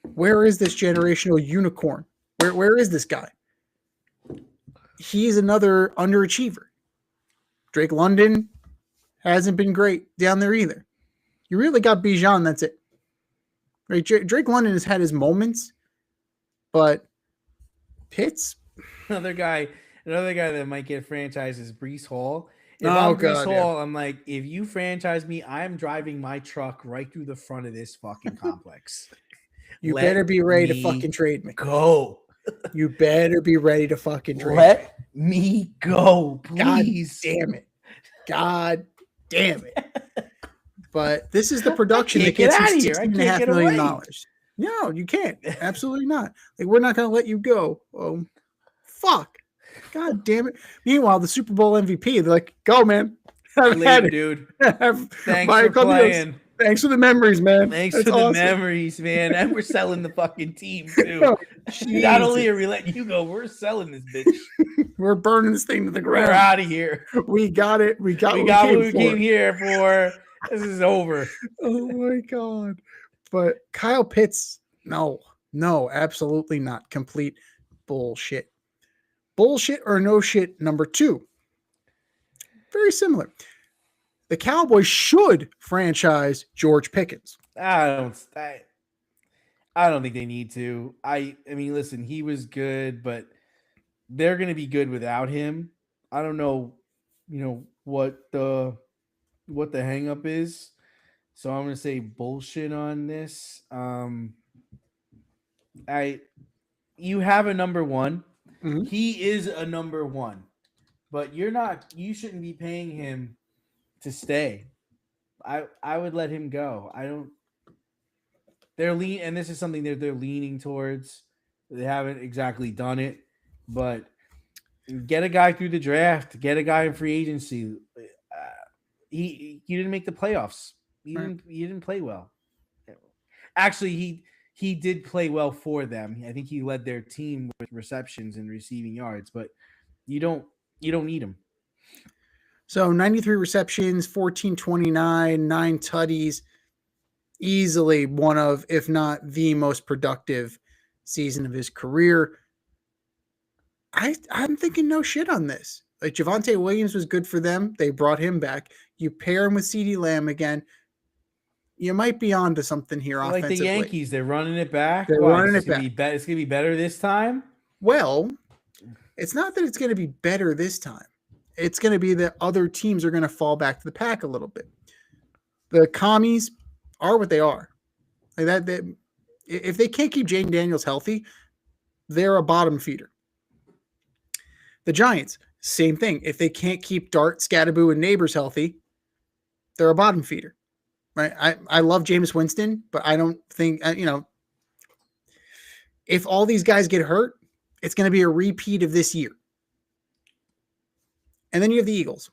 [SPEAKER 2] generational unicorn? Where is this guy? He's another underachiever. Drake London hasn't been great down there either. You really got Bijan, that's it. Right? Drake London has had his moments, but Pitts,
[SPEAKER 1] another guy that might get franchised is Breece Hall. Breece Hall, I'm like, if you franchise me, I'm driving my truck right through the front of this fucking complex.
[SPEAKER 2] You better be ready to fucking trade me.
[SPEAKER 1] Go.
[SPEAKER 2] You better be ready to fucking trade.
[SPEAKER 1] Let me go, please.
[SPEAKER 2] God damn it. But this is the production that gets you $16.5 million. No, you can't. Absolutely not. Like, we're not going to let you go. Fuck. God damn it. Meanwhile, the Super Bowl MVP, they're like, go, man.
[SPEAKER 1] Later, dude. Thanks for playing.
[SPEAKER 2] Thanks for the memories, man.
[SPEAKER 1] Thanks
[SPEAKER 2] That's
[SPEAKER 1] for the
[SPEAKER 2] awesome.
[SPEAKER 1] memories, man. And we're selling the fucking team too.
[SPEAKER 2] Oh,
[SPEAKER 1] Not only
[SPEAKER 2] Jesus.
[SPEAKER 1] are we letting you go, we're selling this bitch.
[SPEAKER 2] We're burning this thing to the
[SPEAKER 1] We're
[SPEAKER 2] ground.
[SPEAKER 1] out of here.
[SPEAKER 2] We got it. We got
[SPEAKER 1] what
[SPEAKER 2] what
[SPEAKER 1] we came here for. This is over.
[SPEAKER 2] Oh my God. But Kyle Pitts, no, absolutely not. Complete bullshit. Bullshit or no shit number 2. Very similar. The Cowboys should franchise George Pickens.
[SPEAKER 1] I don't think they need to. I mean, listen, he was good, but they're going to be good without him. I don't know, what the hang up is. So I'm going to say bullshit on this. You have a number 1.
[SPEAKER 2] Mm-hmm.
[SPEAKER 1] He is a number 1, but you shouldn't be paying him to stay. I would let him go. And this is something that they're leaning towards. They haven't exactly done it, but get a guy through the draft, get a guy in free agency. He didn't make the playoffs. He didn't play well. Actually, he did play well for them. I think he led their team with receptions and receiving yards, but you don't need him.
[SPEAKER 2] So 93 receptions, 1429, 9 tutties, easily one of, if not the most productive season of his career. I'm thinking no shit on this. Like Javonte Williams was good for them. They brought him back. You pair him with CeeDee Lamb again. You might be onto something here offensively.
[SPEAKER 1] Like the Yankees, they're running it back.
[SPEAKER 2] They're running it back.
[SPEAKER 1] It's going to be better this time?
[SPEAKER 2] Well, it's not that it's going to be better this time. It's going to be that other teams are going to fall back to the pack a little bit. The commies are what they are. Like that, if they can't keep Jaden Daniels healthy, they're a bottom feeder. The Giants, same thing. If they can't keep Dart, Scatterboo, and Neighbors healthy, they're a bottom feeder. Right? I love Jameis Winston, but I don't think, if all these guys get hurt, it's going to be a repeat of this year. And then you have the Eagles.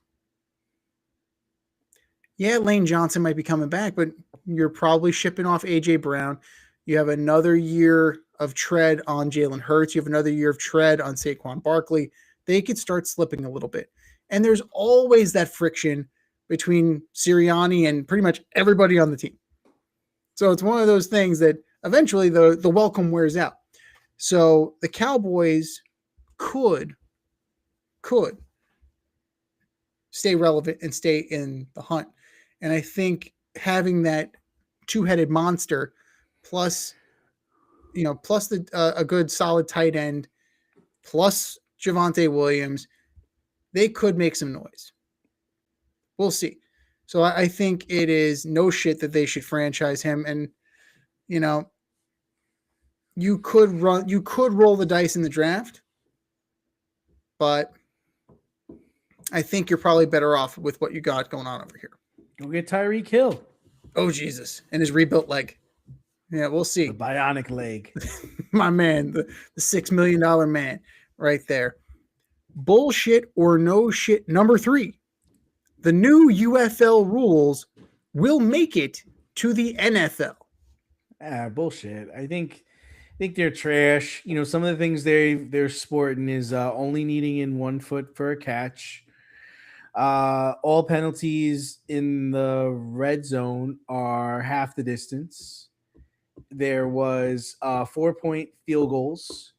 [SPEAKER 2] Yeah, Lane Johnson might be coming back, but you're probably shipping off A.J. Brown. You have another year of tread on Jalen Hurts. You have another year of tread on Saquon Barkley. They could start slipping a little bit. And there's always that friction between Sirianni and pretty much everybody on the team. So it's one of those things that eventually the welcome wears out. So the Cowboys could stay relevant and stay in the hunt. And I think having that two-headed monster plus a good solid tight end plus Javonte Williams, they could make some noise. We'll see. So I think it is no shit that they should franchise him. And, you could roll the dice in the draft, but I think you're probably better off with what you got going on over here.
[SPEAKER 1] Go get Tyreek Hill.
[SPEAKER 2] Oh, Jesus. And his rebuilt leg. Yeah, we'll see.
[SPEAKER 1] The bionic leg.
[SPEAKER 2] My man, the $6 million man right there. Bullshit or no shit. Number 3, the new UFL rules will make it to the NFL.
[SPEAKER 1] Bullshit. I think they're trash. Some of the things they're sporting is only needing in 1 foot for a catch. All penalties in the red zone are half the distance. There was 4-point field goals,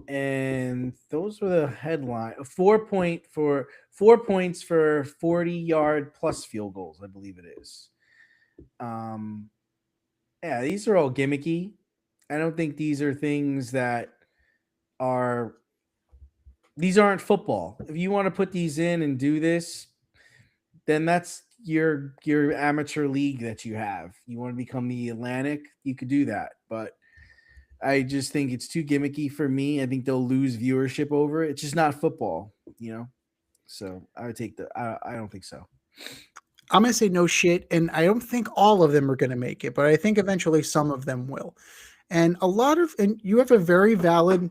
[SPEAKER 1] and those were the headline. 4 points for 40-yard plus field goals, I believe it is. Yeah, these are all gimmicky. I don't think these are things that are. These aren't football. If you want to put these in and do this, then that's your amateur league that you have. You want to become the Atlantic, you could do that. But I just think it's too gimmicky for me. I think they'll lose viewership over it. It's just not football, So I would take I don't think so.
[SPEAKER 2] I'm going to say no shit, and I don't think all of them are going to make it, but I think eventually some of them will. And you have a very valid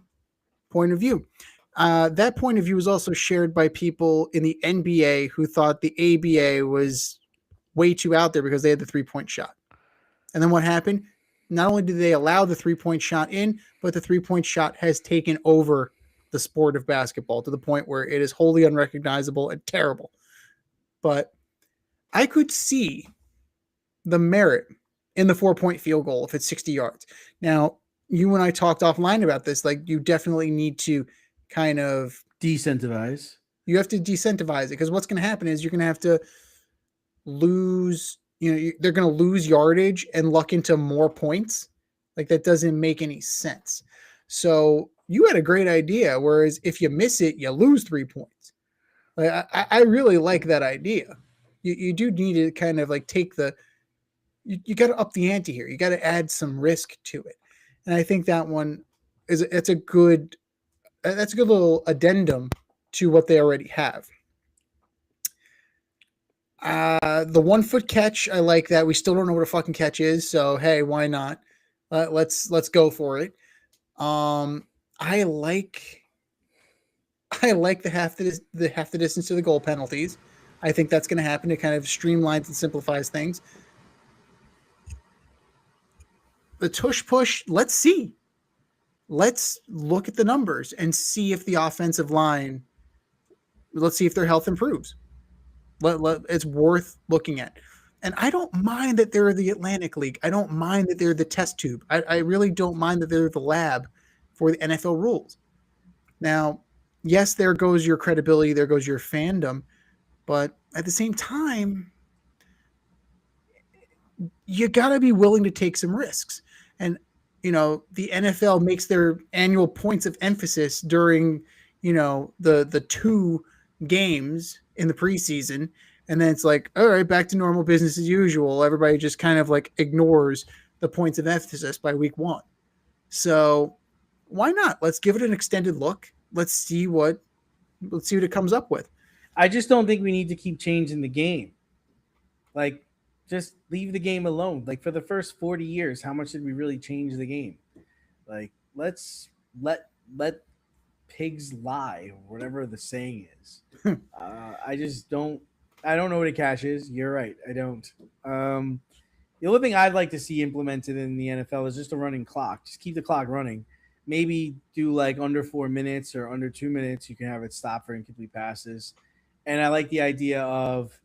[SPEAKER 2] point of view. That point of view was also shared by people in the NBA who thought the ABA was way too out there because they had the 3-point shot. And then what happened? Not only did they allow the 3-point shot in, but the 3-point shot has taken over the sport of basketball to the point where it is wholly unrecognizable and terrible. But I could see the merit in the 4-point field goal if it's 60 yards. Now, you and I talked offline about this. Like, you definitely need to kind of
[SPEAKER 1] Decentivize.
[SPEAKER 2] You have to decentivize it, because what's going to happen is you're going to have to lose, they're going to lose yardage and luck into more points. Like, that doesn't make any sense. So you had a great idea. Whereas if you miss it, you lose 3 points. Like, I really like that idea. You do need to kind of like take you got to up the ante here. You got to add some risk to it. And I think that one that's a good little addendum to what they already have. The 1-foot catch, I like that. We still don't know what a fucking catch is, so hey, why not? Let's go for it. I like the half the distance to the goal penalties. I think that's going to happen. It kind of streamlines and simplifies things. The tush push, let's see. Let's look at the numbers and see if the offensive line, let's see if their health improves. It's worth looking at. And I don't mind that they're the Atlantic League. I don't mind that they're the test tube. I really don't mind that they're the lab for the NFL rules. Now, yes, there goes your credibility, there goes your fandom, but at the same time, you got to be willing to take some risks. And, the NFL makes their annual points of emphasis during, the 2 games in the preseason. And then it's like, all right, back to normal business as usual. Everybody just kind of like ignores the points of emphasis by week 1. So why not? Let's give it an extended look. Let's see what it comes up with.
[SPEAKER 1] I just don't think we need to keep changing the game. Like, just leave the game alone. Like, for the first 40 years, how much did we really change the game? Like, let's let pigs lie, or whatever the saying is. I just don't. I don't know what a catch is. You're right. I don't. The only thing I'd like to see implemented in the NFL is just a running clock. Just keep the clock running. Maybe do like under 4 minutes or under 2 minutes. You can have it stop for incomplete passes. And I like the idea of,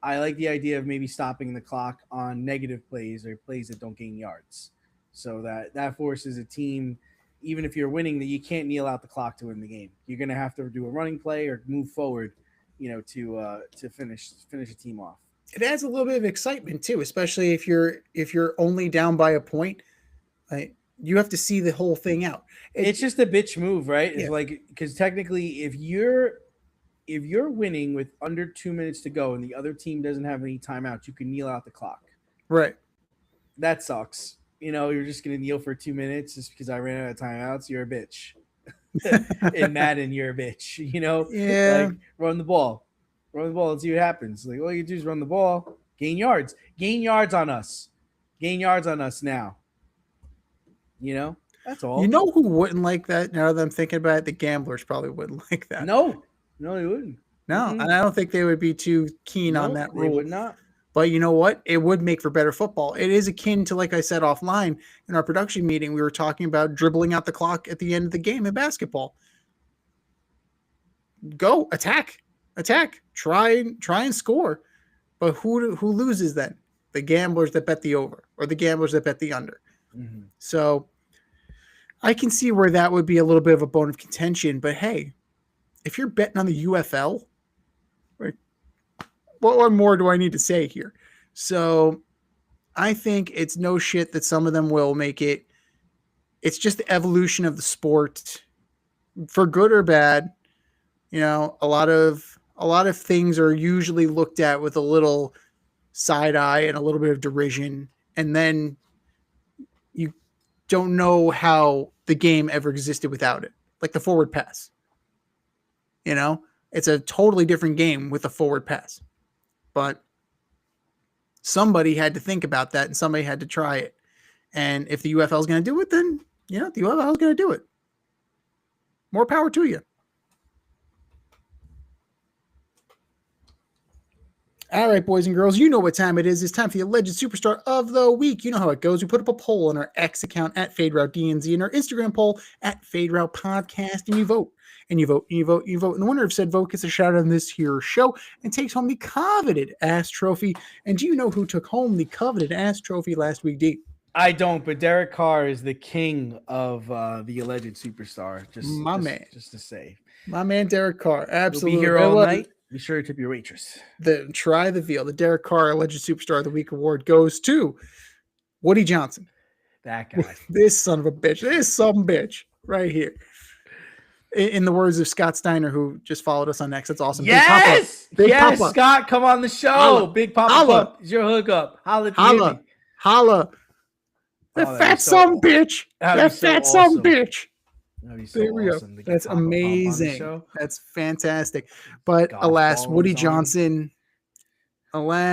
[SPEAKER 1] I like the idea of maybe stopping the clock on negative plays or plays that don't gain yards, so that forces a team, even if you're winning, that you can't kneel out the clock to win the game. You're going to have to do a running play or move forward, to finish a team off.
[SPEAKER 2] It adds a little bit of excitement too, especially if you're only down by a point. You have to see the whole thing out.
[SPEAKER 1] It's just a bitch move, right?
[SPEAKER 2] Yeah.
[SPEAKER 1] It's like, because technically, if you're winning with under 2 minutes to go and the other team doesn't have any timeouts, you can kneel out the clock.
[SPEAKER 2] Right.
[SPEAKER 1] That sucks. You're just going to kneel for 2 minutes just because I ran out of timeouts. You're a bitch. In Madden, you're a bitch.
[SPEAKER 2] Yeah.
[SPEAKER 1] Like, run the ball and see what happens. Like, all you do is run the ball, gain yards on us now. That's all.
[SPEAKER 2] You know who wouldn't like that? Now that I'm thinking about it, the gamblers probably wouldn't like that.
[SPEAKER 1] No, they wouldn't.
[SPEAKER 2] No, and I don't think they would be too keen on that rule.
[SPEAKER 1] They would not.
[SPEAKER 2] But you know what? It would make for better football. It is akin to, like I said offline in our production meeting, we were talking about dribbling out the clock at the end of the game in basketball. Go attack, try and score. But who loses then? The gamblers that bet the over or the gamblers that bet the under.
[SPEAKER 1] Mm-hmm.
[SPEAKER 2] So I can see where that would be a little bit of a bone of contention. But hey, if you're betting on the UFL, right, what more do I need to say here? So I think it's no shit that some of them will make it. It's just the evolution of the sport, for good or bad. A lot of things are usually looked at with a little side eye and a little bit of derision, and then you don't know how the game ever existed without it. Like the forward pass. It's a totally different game with a forward pass. But somebody had to think about that and somebody had to try it. And if the UFL is going to do it, then, the UFL is going to do it. more power to you. All right, boys and girls, you know what time it is. It's time for the Alleged Superstar of the Week. You know how it goes. We put up a poll on our X account at FadeRouteDNZ and our Instagram poll at FadeRoute Podcast, and you vote. And you vote, and you vote, and you vote. And the winner of said vote gets a shout out on this here show and takes home the coveted ass trophy. And do you know who took home the coveted ass trophy last week, D?
[SPEAKER 1] I don't, but Derek Carr is the king of the Alleged Superstar. Just to say.
[SPEAKER 2] My man, Derek Carr. Absolutely.
[SPEAKER 1] He'll be here all night. Be sure to tip your waitress.
[SPEAKER 2] Try the veal. The Derek Carr Alleged Superstar of the Week award goes to Woody Johnson.
[SPEAKER 1] That guy.
[SPEAKER 2] This son of a bitch. This some bitch right here. In the words of Scott Steiner, who just followed us on X. That's awesome.
[SPEAKER 1] Yes!
[SPEAKER 2] Big
[SPEAKER 1] yes,
[SPEAKER 2] Papa.
[SPEAKER 1] Scott, come on the show.
[SPEAKER 2] Holla.
[SPEAKER 1] Big Papa
[SPEAKER 2] Holla.
[SPEAKER 1] Is your hookup. Holla.
[SPEAKER 2] Holla. That fat son bitch. That fat son bitch. There we go. That's amazing. That's fantastic. But alas, Woody Johnson, you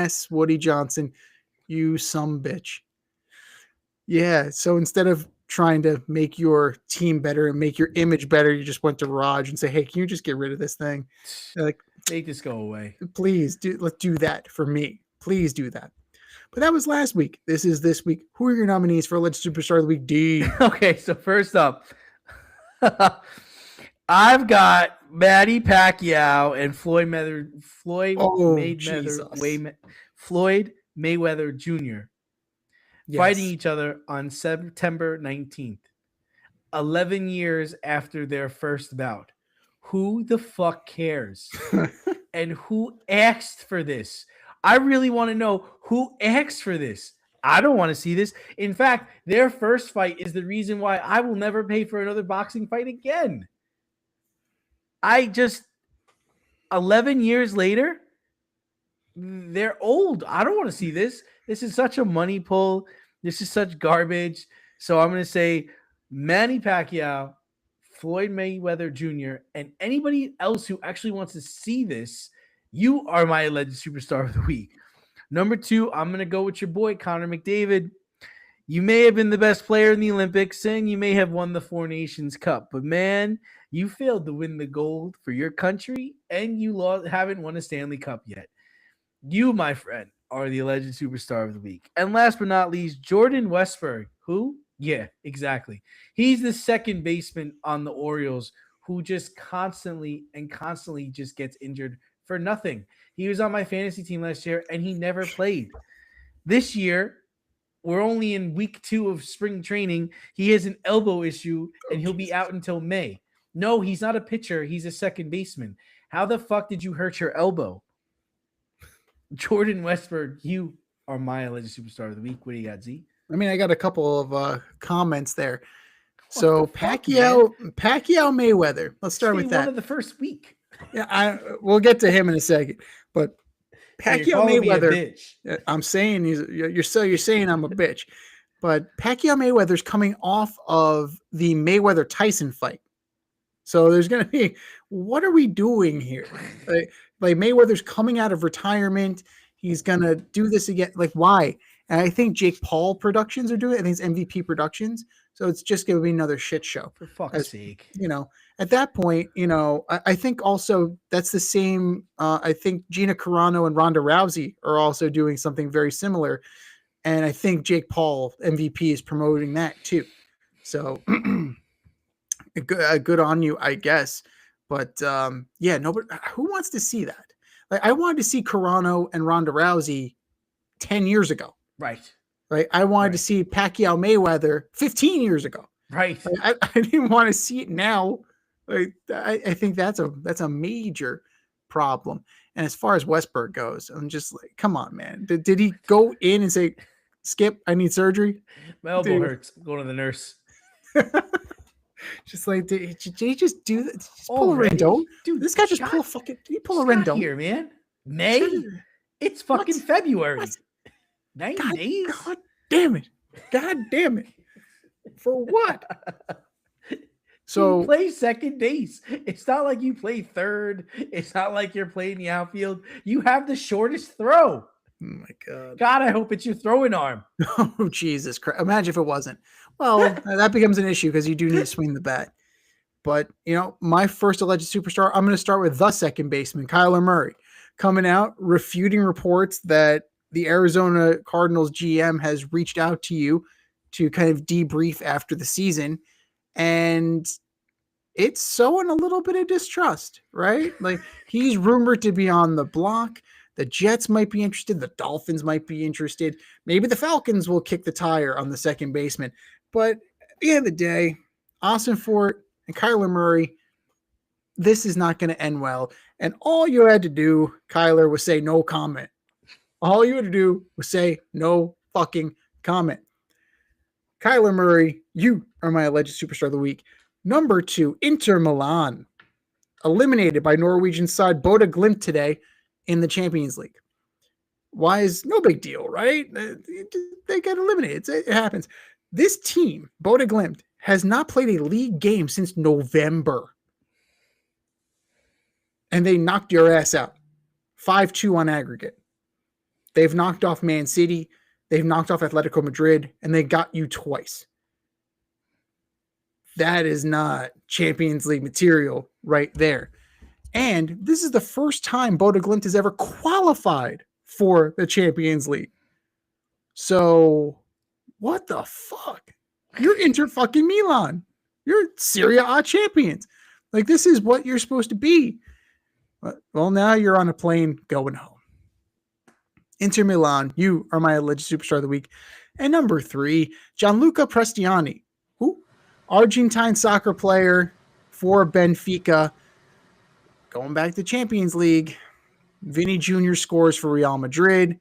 [SPEAKER 2] some bitch. Yeah. So instead of trying to make your team better and make your image better, you just went to Raj and say, "Hey, can you just get rid of this thing? Like,
[SPEAKER 1] make this go away,
[SPEAKER 2] please. Let's do that for me. Please do that." But that was last week. This is this week. Who are your nominees for Alleged Superstar of the Week, D?
[SPEAKER 1] Okay, so first up, I've got Manny Pacquiao and Floyd Mayweather Jr. fighting each other on September 19th, 11 years after their first bout. Who the fuck cares? And who asked for this? I really want to know who asked for this. I don't want to see this. In fact, their first fight is the reason why I will never pay for another boxing fight again. 11 years later, they're old. I don't want to see this. This is such a money pull. This is such garbage. So I'm going to say Manny Pacquiao, Floyd Mayweather Jr., and anybody else who actually wants to see this, you are my Alleged Superstar of the Week. Number 2, I'm going to go with your boy, Connor McDavid. You may have been the best player in the Olympics and you may have won the Four Nations Cup, but man, you failed to win the gold for your country and you haven't won a Stanley Cup yet. You, my friend, are the Alleged Superstar of the Week. And last but not least, Jordan Westburg. Who? Yeah, exactly. He's the second baseman on the Orioles who just constantly just gets injured for nothing. He was on my fantasy team last year and he never played. This year, we're only in week 2 of spring training. He has an elbow issue and he'll be out until May. No, he's not a pitcher. He's a second baseman. How the fuck did you hurt your elbow? Jordan Westburg, you are my Alleged Superstar of the Week. What do you got, Z?
[SPEAKER 2] I mean, I got a couple of comments there. So Pacquiao Mayweather. Let's start with that.
[SPEAKER 1] One of the first week.
[SPEAKER 2] Yeah, we'll get to him in a second. But Pacquiao Mayweather. I'm saying you're saying I'm a bitch. But Pacquiao Mayweather's coming off of the Mayweather Tyson fight. So there's going to be, what are we doing here? Like Mayweather's coming out of retirement. He's going to do this again. Like, why? And I think Jake Paul Productions are doing it. I think it's MVP Productions. So it's just going to be another shit show.
[SPEAKER 1] For fuck's sake.
[SPEAKER 2] At that point, I think also that's the same. I think Gina Carano and Ronda Rousey are also doing something very similar. And I think Jake Paul MVP is promoting that too. So good on you, I guess. But nobody, who wants to see that? Like, I wanted to see Carano and Ronda Rousey 10 years ago.
[SPEAKER 1] Right.
[SPEAKER 2] I wanted to see Pacquiao Mayweather 15 years ago.
[SPEAKER 1] Right.
[SPEAKER 2] I didn't want to see it now. I think that's a major problem. And as far as Westberg goes, I'm just like, come on, man. Did he go in and say, Skip, I need surgery?
[SPEAKER 1] My elbow hurts. I'm going to the nurse.
[SPEAKER 2] Just like, did he just do that? Just pull a Rendon? Dude, this guy just pull a fucking, did he pull a Rendon?
[SPEAKER 1] Here, man. May? It's fucking February. 90 days?
[SPEAKER 2] God damn it. God damn it. For what? So
[SPEAKER 1] you play second base. It's not like you play third. It's not like you're playing the outfield. You have the shortest throw.
[SPEAKER 2] Oh my God.
[SPEAKER 1] God, I hope it's your throwing arm.
[SPEAKER 2] Oh, Jesus Christ. Imagine if it wasn't. Well, that becomes an issue because you do need to swing the bat. But, my first alleged superstar, I'm going to start with the second baseman, Kyler Murray, coming out, refuting reports that the Arizona Cardinals GM has reached out to you to kind of debrief after the season. And it's sowing a little bit of distrust, right? Like, he's rumored to be on the block. The Jets might be interested. The Dolphins might be interested. Maybe the Falcons will kick the tire on the second baseman. But at the end of the day, Austin Fort and Kyler Murray, this is not going to end well. And all you had to do, Kyler, was say no comment. All you had to do was say no fucking comment. Kyler Murray, you are my alleged superstar of the week. Number 2, Inter Milan, eliminated by Norwegian side Boda Glimt today in the Champions League. Why is no big deal, right? They got eliminated. It happens. This team, Boda Glimt, has not played a league game since November. And they knocked your ass out. 5-2 on aggregate. They've knocked off Man City. They've knocked off Atletico Madrid. And they got you twice. That is not Champions League material right there. And this is the first time Boda Glimt has ever qualified for the Champions League. So, what the fuck? You're Inter fucking Milan. You're Serie A champions. Like, this is what you're supposed to be. Well, now you're on a plane going home. Inter Milan, you are my alleged superstar of the week. And number 3, Gianluca Prestiani, who Argentine soccer player for Benfica, going back to Champions League. Vinny Jr. scores for Real Madrid. And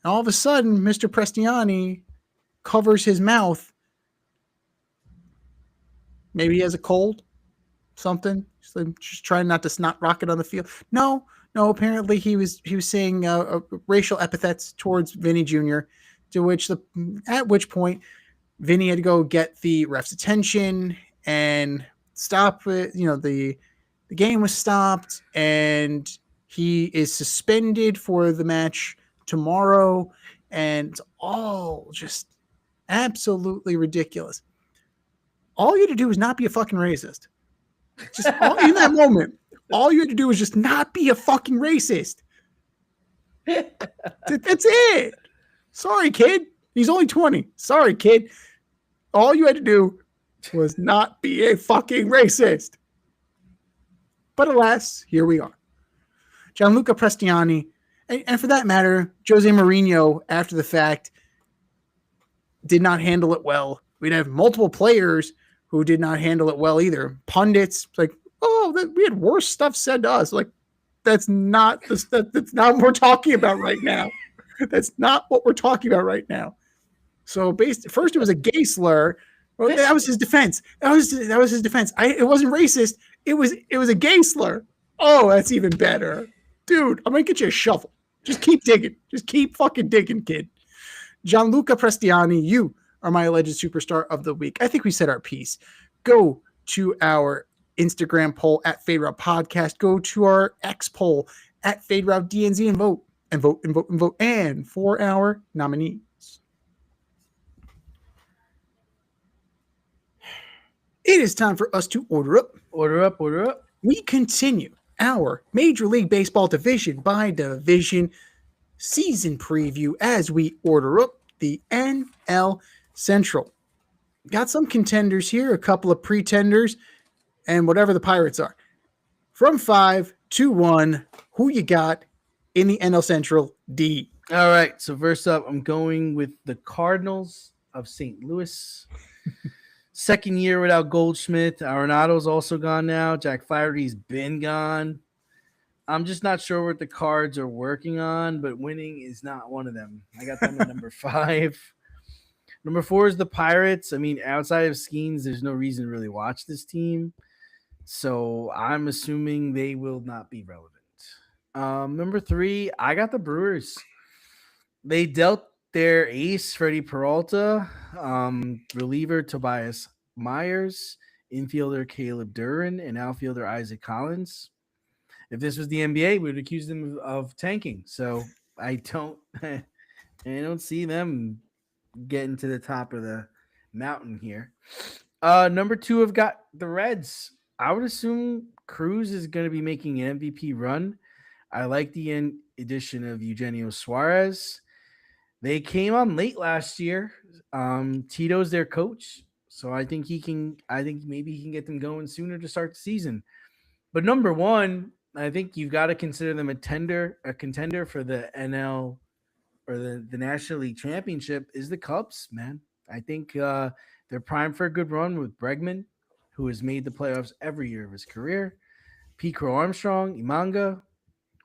[SPEAKER 2] all of a sudden, Mr. Prestiani covers his mouth. Maybe he has a cold, something. Just trying not to snot rocket on the field. No. Apparently he was saying racial epithets towards Vinny Jr. At which point Vinny had to go get the ref's attention and stop it. The game was stopped and he is suspended for the match tomorrow. And it's all just absolutely ridiculous. All you had to do was not be a fucking racist. Just in that moment, all you had to do was just not be a fucking racist. That's it. Sorry, kid. He's only 20. Sorry, kid. All you had to do was not be a fucking racist. But alas, here we are. Gianluca Prestiani, and for that matter, Jose Mourinho, after the fact, did not handle it well. We'd have multiple players who did not handle it well either. Pundits, like, we had worse stuff said to us. Like, that's not what we're talking about right now. That's not what we're talking about right now. So first it was a gay slur. Well, that was his defense. That was his defense. It wasn't racist. It was a gay slur. Oh, that's even better. Dude, I'm going to get you a shovel. Just keep digging. Just keep fucking digging, kid. Gianluca Prestiani, you are my alleged superstar of the week. I think we said our piece. Go to our Instagram poll at Fade Route Podcast. Go to our X poll at Fade Route DNZ and vote. And vote and vote and vote. And for our nominees. It is time for us to order up.
[SPEAKER 1] Order up, order up.
[SPEAKER 2] We continue our Major League Baseball division by division season preview as we order up the NL Central. Got some contenders here, a couple of pretenders, and whatever the Pirates are. From 5 to 1, who you got in the NL Central, D?
[SPEAKER 1] All right, so first up, I'm going with the Cardinals of St. Louis. Second year without Goldschmidt. Arenado's also gone now. Jack Flaherty's been gone. I'm just not sure what the Cards are working on, but winning is not one of them. I got them at number 5. Number 4 is the Pirates. I mean, outside of Skeens, there's no reason to really watch this team. So I'm assuming they will not be relevant. Number 3, I got the Brewers. They dealt their ace, Freddie Peralta, reliever Tobias Myers, infielder Caleb Duran, and outfielder Isaac Collins. If this was the NBA, we would accuse them of tanking. So I don't see them getting to the top of the mountain here. Number 2, I've got the Reds. I would assume Cruz is going to be making an MVP run. I like the addition of Eugenio Suarez. They came on late last year. Tito's their coach, so I think he can. I think maybe he can get them going sooner to start the season. But number one, I think you've got to consider them a contender for the NL or the National League Championship is the Cubs, man. I think they're primed for a good run with Bregman, who has made the playoffs every year of his career. Pete Crow Armstrong, Imanga,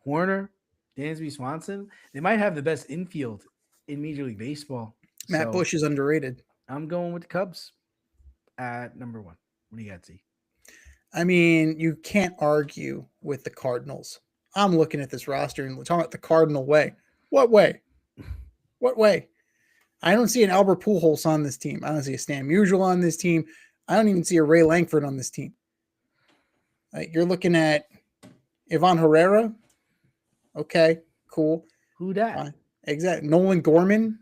[SPEAKER 1] Warner, Dansby Swanson. They might have the best infield in Major League Baseball.
[SPEAKER 2] Matt Bush is underrated.
[SPEAKER 1] I'm going with the Cubs at number one. What do you got, Z?
[SPEAKER 2] I mean, you can't argue with the Cardinals. I'm looking at this roster and talking about the Cardinal way. What way? What way? I don't see an Albert Pujols on this team. I don't see a Stan Musial on this team. I don't even see a Ray Langford on this team. You're looking at Ivan Herrera. Okay, cool.
[SPEAKER 1] Who that?
[SPEAKER 2] Exactly. Nolan Gorman.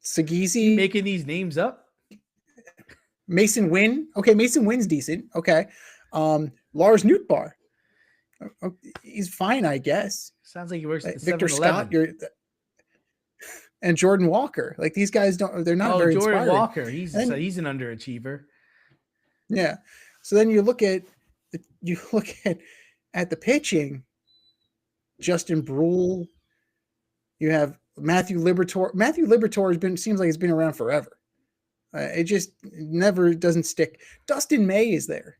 [SPEAKER 2] Sagisi.
[SPEAKER 1] Making these names up?
[SPEAKER 2] Mason Wynn. Okay, Mason Wynn's decent. Okay. Lars Nootbaar. He's fine, I guess.
[SPEAKER 1] Sounds like he works at
[SPEAKER 2] Victor Scott. And Jordan Walker. Like these guys they're not very
[SPEAKER 1] Jordan
[SPEAKER 2] inspiring.
[SPEAKER 1] Walker. He's an underachiever.
[SPEAKER 2] Yeah. So then you look at the pitching. Justin Brule. You have Matthew Liberatore. Matthew Liberatore seems like it's been around forever. It just never doesn't stick. Dustin May is there.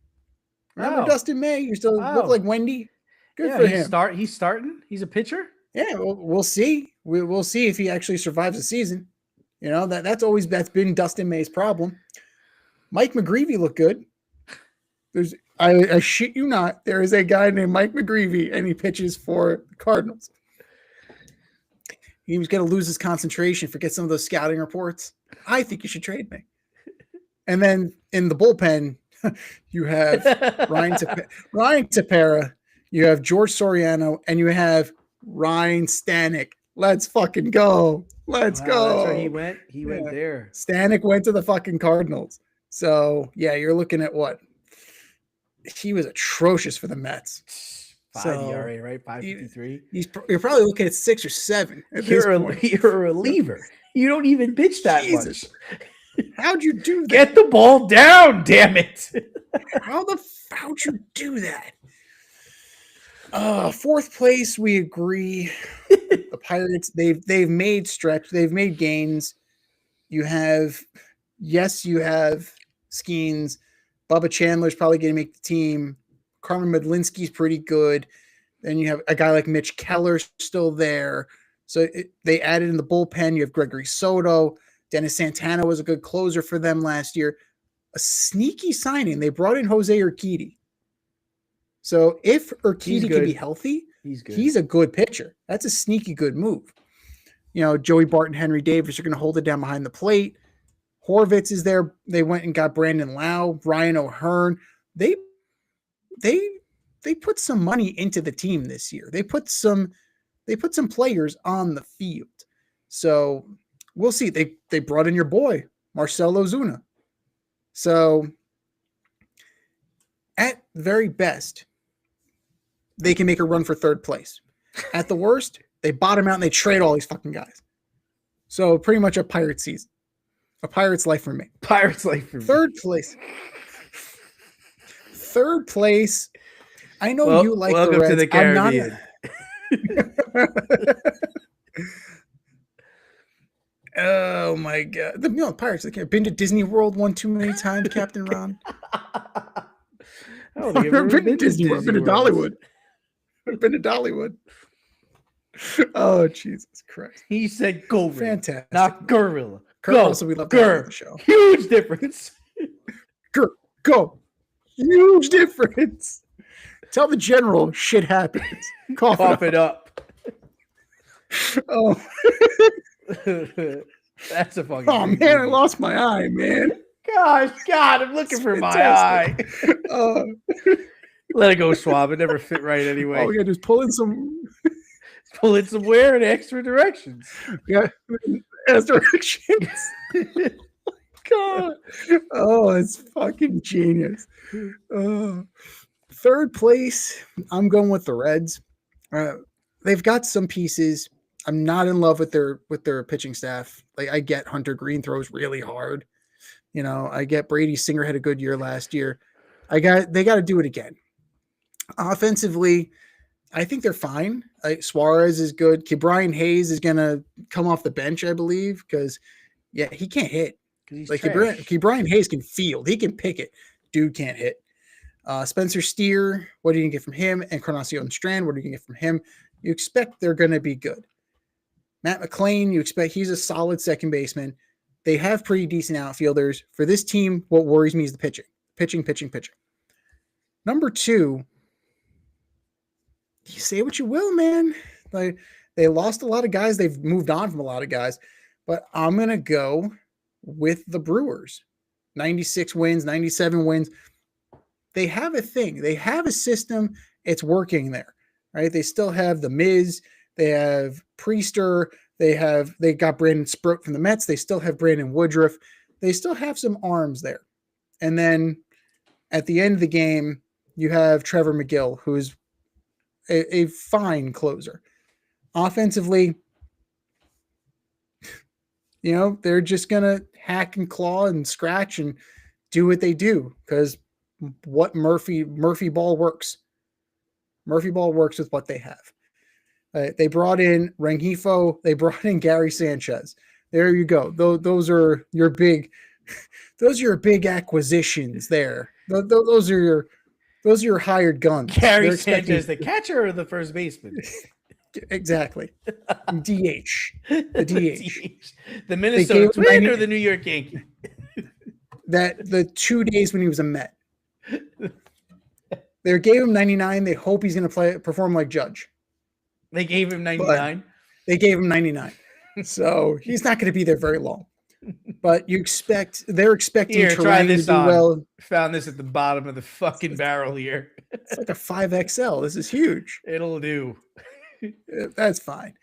[SPEAKER 2] Remember Dustin May? You still look like Wendy. Good for him.
[SPEAKER 1] He's starting. He's a pitcher.
[SPEAKER 2] Yeah, we'll see. We'll see if he actually survives the season. You know that's been Dustin May's problem. Mike McGreevy looked good. I shit you not. There is a guy named Mike McGreevy, and he pitches for the Cardinals. He was going to lose his concentration, forget some of those scouting reports. I think you should trade me. And then in the bullpen, you have Ryan Tepera, you have George Soriano, and you have Ryan Stanek. Let's fucking go. Let's go.
[SPEAKER 1] That's where he went. He went there.
[SPEAKER 2] Stanek went to the fucking Cardinals. So, yeah, you're looking at what? He was atrocious for the Mets.
[SPEAKER 1] 5 ERA, right? 5.53.
[SPEAKER 2] You're probably looking at 6 or 7.
[SPEAKER 1] You're a reliever. You don't even pitch that much.
[SPEAKER 2] How'd you do that?
[SPEAKER 1] Get the ball down, damn it.
[SPEAKER 2] How'd you do that? Fourth place, we agree. The Pirates, they've made gains. You have Skeens. Bubba Chandler's probably going to make the team. Carmen Medlinski's pretty good. Then you have a guy like Mitch Keller still there. So they added in the bullpen. You have Gregory Soto. Dennis Santana was a good closer for them last year. A sneaky signing. They brought in Jose Urquidy. So if Urquidy can be healthy, he's a good pitcher. That's a sneaky good move. You know, Joey Barton, Henry Davis are going to hold it down behind the plate. Horvitz is there. They went and got Brandon Lau, Ryan O'Hearn. They put some money into the team this year. They put some players on the field. So we'll see. They brought in your boy, Marcell Ozuna. So at very best, they can make a run for third place. At the worst, they bottom out and they trade all these fucking guys. So pretty much a Pirate season. A Pirate's life for me.
[SPEAKER 1] Pirate's life for me.
[SPEAKER 2] Third place. I know you like
[SPEAKER 1] welcome
[SPEAKER 2] the Reds.
[SPEAKER 1] to the Caribbean.
[SPEAKER 2] Oh my god! The Pirates. I've been to Disney World one too many times, Captain Ron.
[SPEAKER 1] I've never been to Disney World.
[SPEAKER 2] I've been to Dollywood. I've been to Dollywood. Oh Jesus Christ!
[SPEAKER 1] He said gorilla,
[SPEAKER 2] fantastic,
[SPEAKER 1] not gorilla.
[SPEAKER 2] Also, we love the show.
[SPEAKER 1] Huge difference.
[SPEAKER 2] Go. Huge difference. Tell the general shit happens.
[SPEAKER 1] Cough it up.
[SPEAKER 2] Oh.
[SPEAKER 1] That's a fucking.
[SPEAKER 2] Oh man, I lost my eye, man.
[SPEAKER 1] God, I'm looking for fantastic. My eye. Let it go, Schwab. It never fit right anyway.
[SPEAKER 2] All we gotta do is pull in somewhere
[SPEAKER 1] in extra directions.
[SPEAKER 2] Yeah, as directions. God. Oh, it's fucking genius. Third place, I'm going with the Reds. They've got some pieces. I'm not in love with their pitching staff. Like, I get Hunter Green throws really hard. You know, I get Brady Singer had a good year last year. They got to do it again. Offensively, I think they're fine. Suarez is good. Brian Hayes is gonna come off the bench, I believe, because he can't hit. Like Brian Hayes can field, he can pick it. Dude can't hit. Spencer Steer, what are you gonna get from him? And Encarnacion Strand, what are you gonna get from him? You expect they're gonna be good. Matt McLean, you expect he's a solid second baseman. They have pretty decent outfielders. For this team, what worries me is the pitching. Pitching. Number 2, you say what you will, man. Like, they lost a lot of guys. They've moved on from a lot of guys. But I'm going to go with the Brewers. 96 wins, 97 wins. They have a thing. They have a system. It's working there, right? They still have the Miz. They have Priester. They got Brandon Sproat from the Mets. They still have Brandon Woodruff. They still have some arms there. And then at the end of the game, you have Trevor McGill, who's a fine closer. Offensively, they're just going to hack and claw and scratch and do what they do, because what Murphy ball works. Murphy ball works with what they have. They brought in Rengifo. They brought in Gary Sanchez. There you go. Those are your big acquisitions there. Those are your hired guns.
[SPEAKER 1] Gary Sanchez, the catcher or the first baseman?
[SPEAKER 2] Exactly. DH. The DH.
[SPEAKER 1] The Minnesota Twin or the New York Yankee?
[SPEAKER 2] The 2 days when he was a Met. They gave him 99. They hope he's going to perform like Judge.
[SPEAKER 1] They gave him 99?
[SPEAKER 2] They gave him 99. So he's not going to be there very long. But they're expecting
[SPEAKER 1] try this
[SPEAKER 2] to do well.
[SPEAKER 1] Found this at the bottom of the fucking barrel here.
[SPEAKER 2] It's like a 5XL. This is huge.
[SPEAKER 1] It'll do.
[SPEAKER 2] That's fine.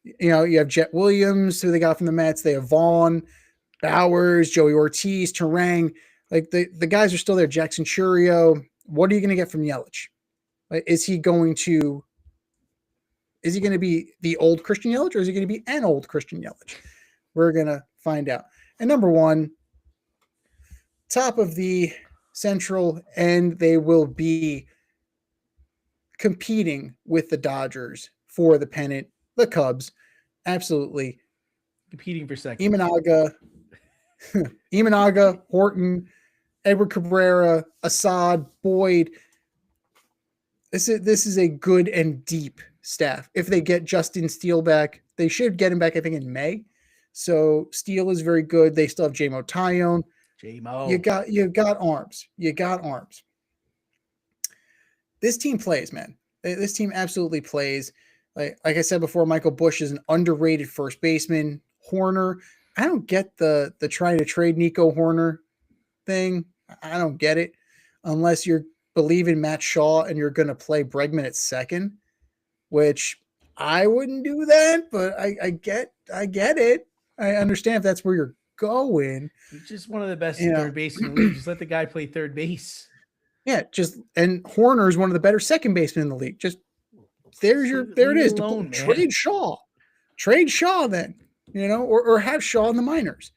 [SPEAKER 2] You have Jet Williams, who they got from the Mets. They have Vaughn, Bowers, Joey Ortiz, Turang. Like, the guys are still there. Jackson Churio. What are you going to get from Yelich? Like, is he going to be the old Christian Yelich, or is he going to be an old Christian Yelich? We're going to find out. And number 1, top of the Central, and they will be competing with the Dodgers for the pennant. The Cubs, absolutely
[SPEAKER 1] competing for second.
[SPEAKER 2] Imanaga, Horton, Edward Cabrera, Assad, Boyd. This is a good and deep staff. If they get Justin Steele back, they should get him back, I think, in May. So Steele is very good. They still have J-Mo Tyone.
[SPEAKER 1] J-Mo.
[SPEAKER 2] You got arms. This team plays, man. This team absolutely plays. Like I said before, Michael Busch is an underrated first baseman. Hoerner, I don't get the trying to trade Nico Hoerner thing. I don't get it, unless you're believing Matt Shaw and you're going to play Bregman at second, which I wouldn't do that, but I get it. I understand if that's where you're going.
[SPEAKER 1] He's just one of the best third base in the league. Just let the guy play third base.
[SPEAKER 2] Yeah, and Hoerner is one of the better second basemen in the league. Just there it is. Trade Shaw. Trade Shaw then, or have Shaw in the minors.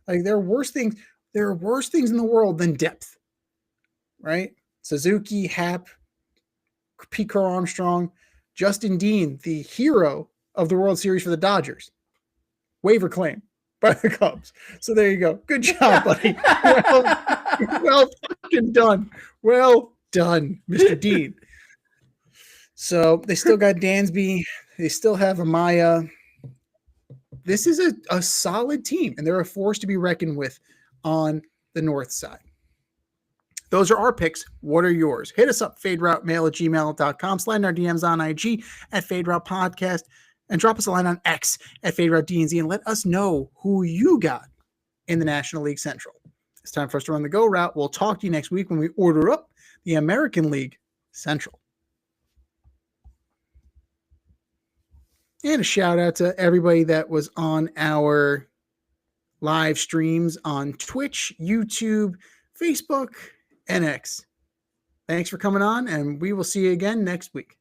[SPEAKER 2] Like, there are worse things in the world than depth. Right? Suzuki, Happ, Pete Crow Armstrong, Justin Dean, the hero of the World Series for the Dodgers. Waiver claim by the Cubs. So there you go. Good job, buddy. Well fucking done. Well done, Mr. Dean. So they still got Dansby. They still have Amaya. This is a solid team, and they're a force to be reckoned with on the north side. Those are our picks. What are yours? Hit us up, faderoutemail@gmail.com. Slide in our DMs on IG at Faderoute Podcast, and drop us a line on X at FadeRouteDNZ, and let us know who you got in the National League Central. It's time for us to run the go route. We'll talk to you next week when we order up the American League Central. And a shout out to everybody that was on our live streams on Twitch, YouTube, Facebook, and X. Thanks for coming on, and we will see you again next week.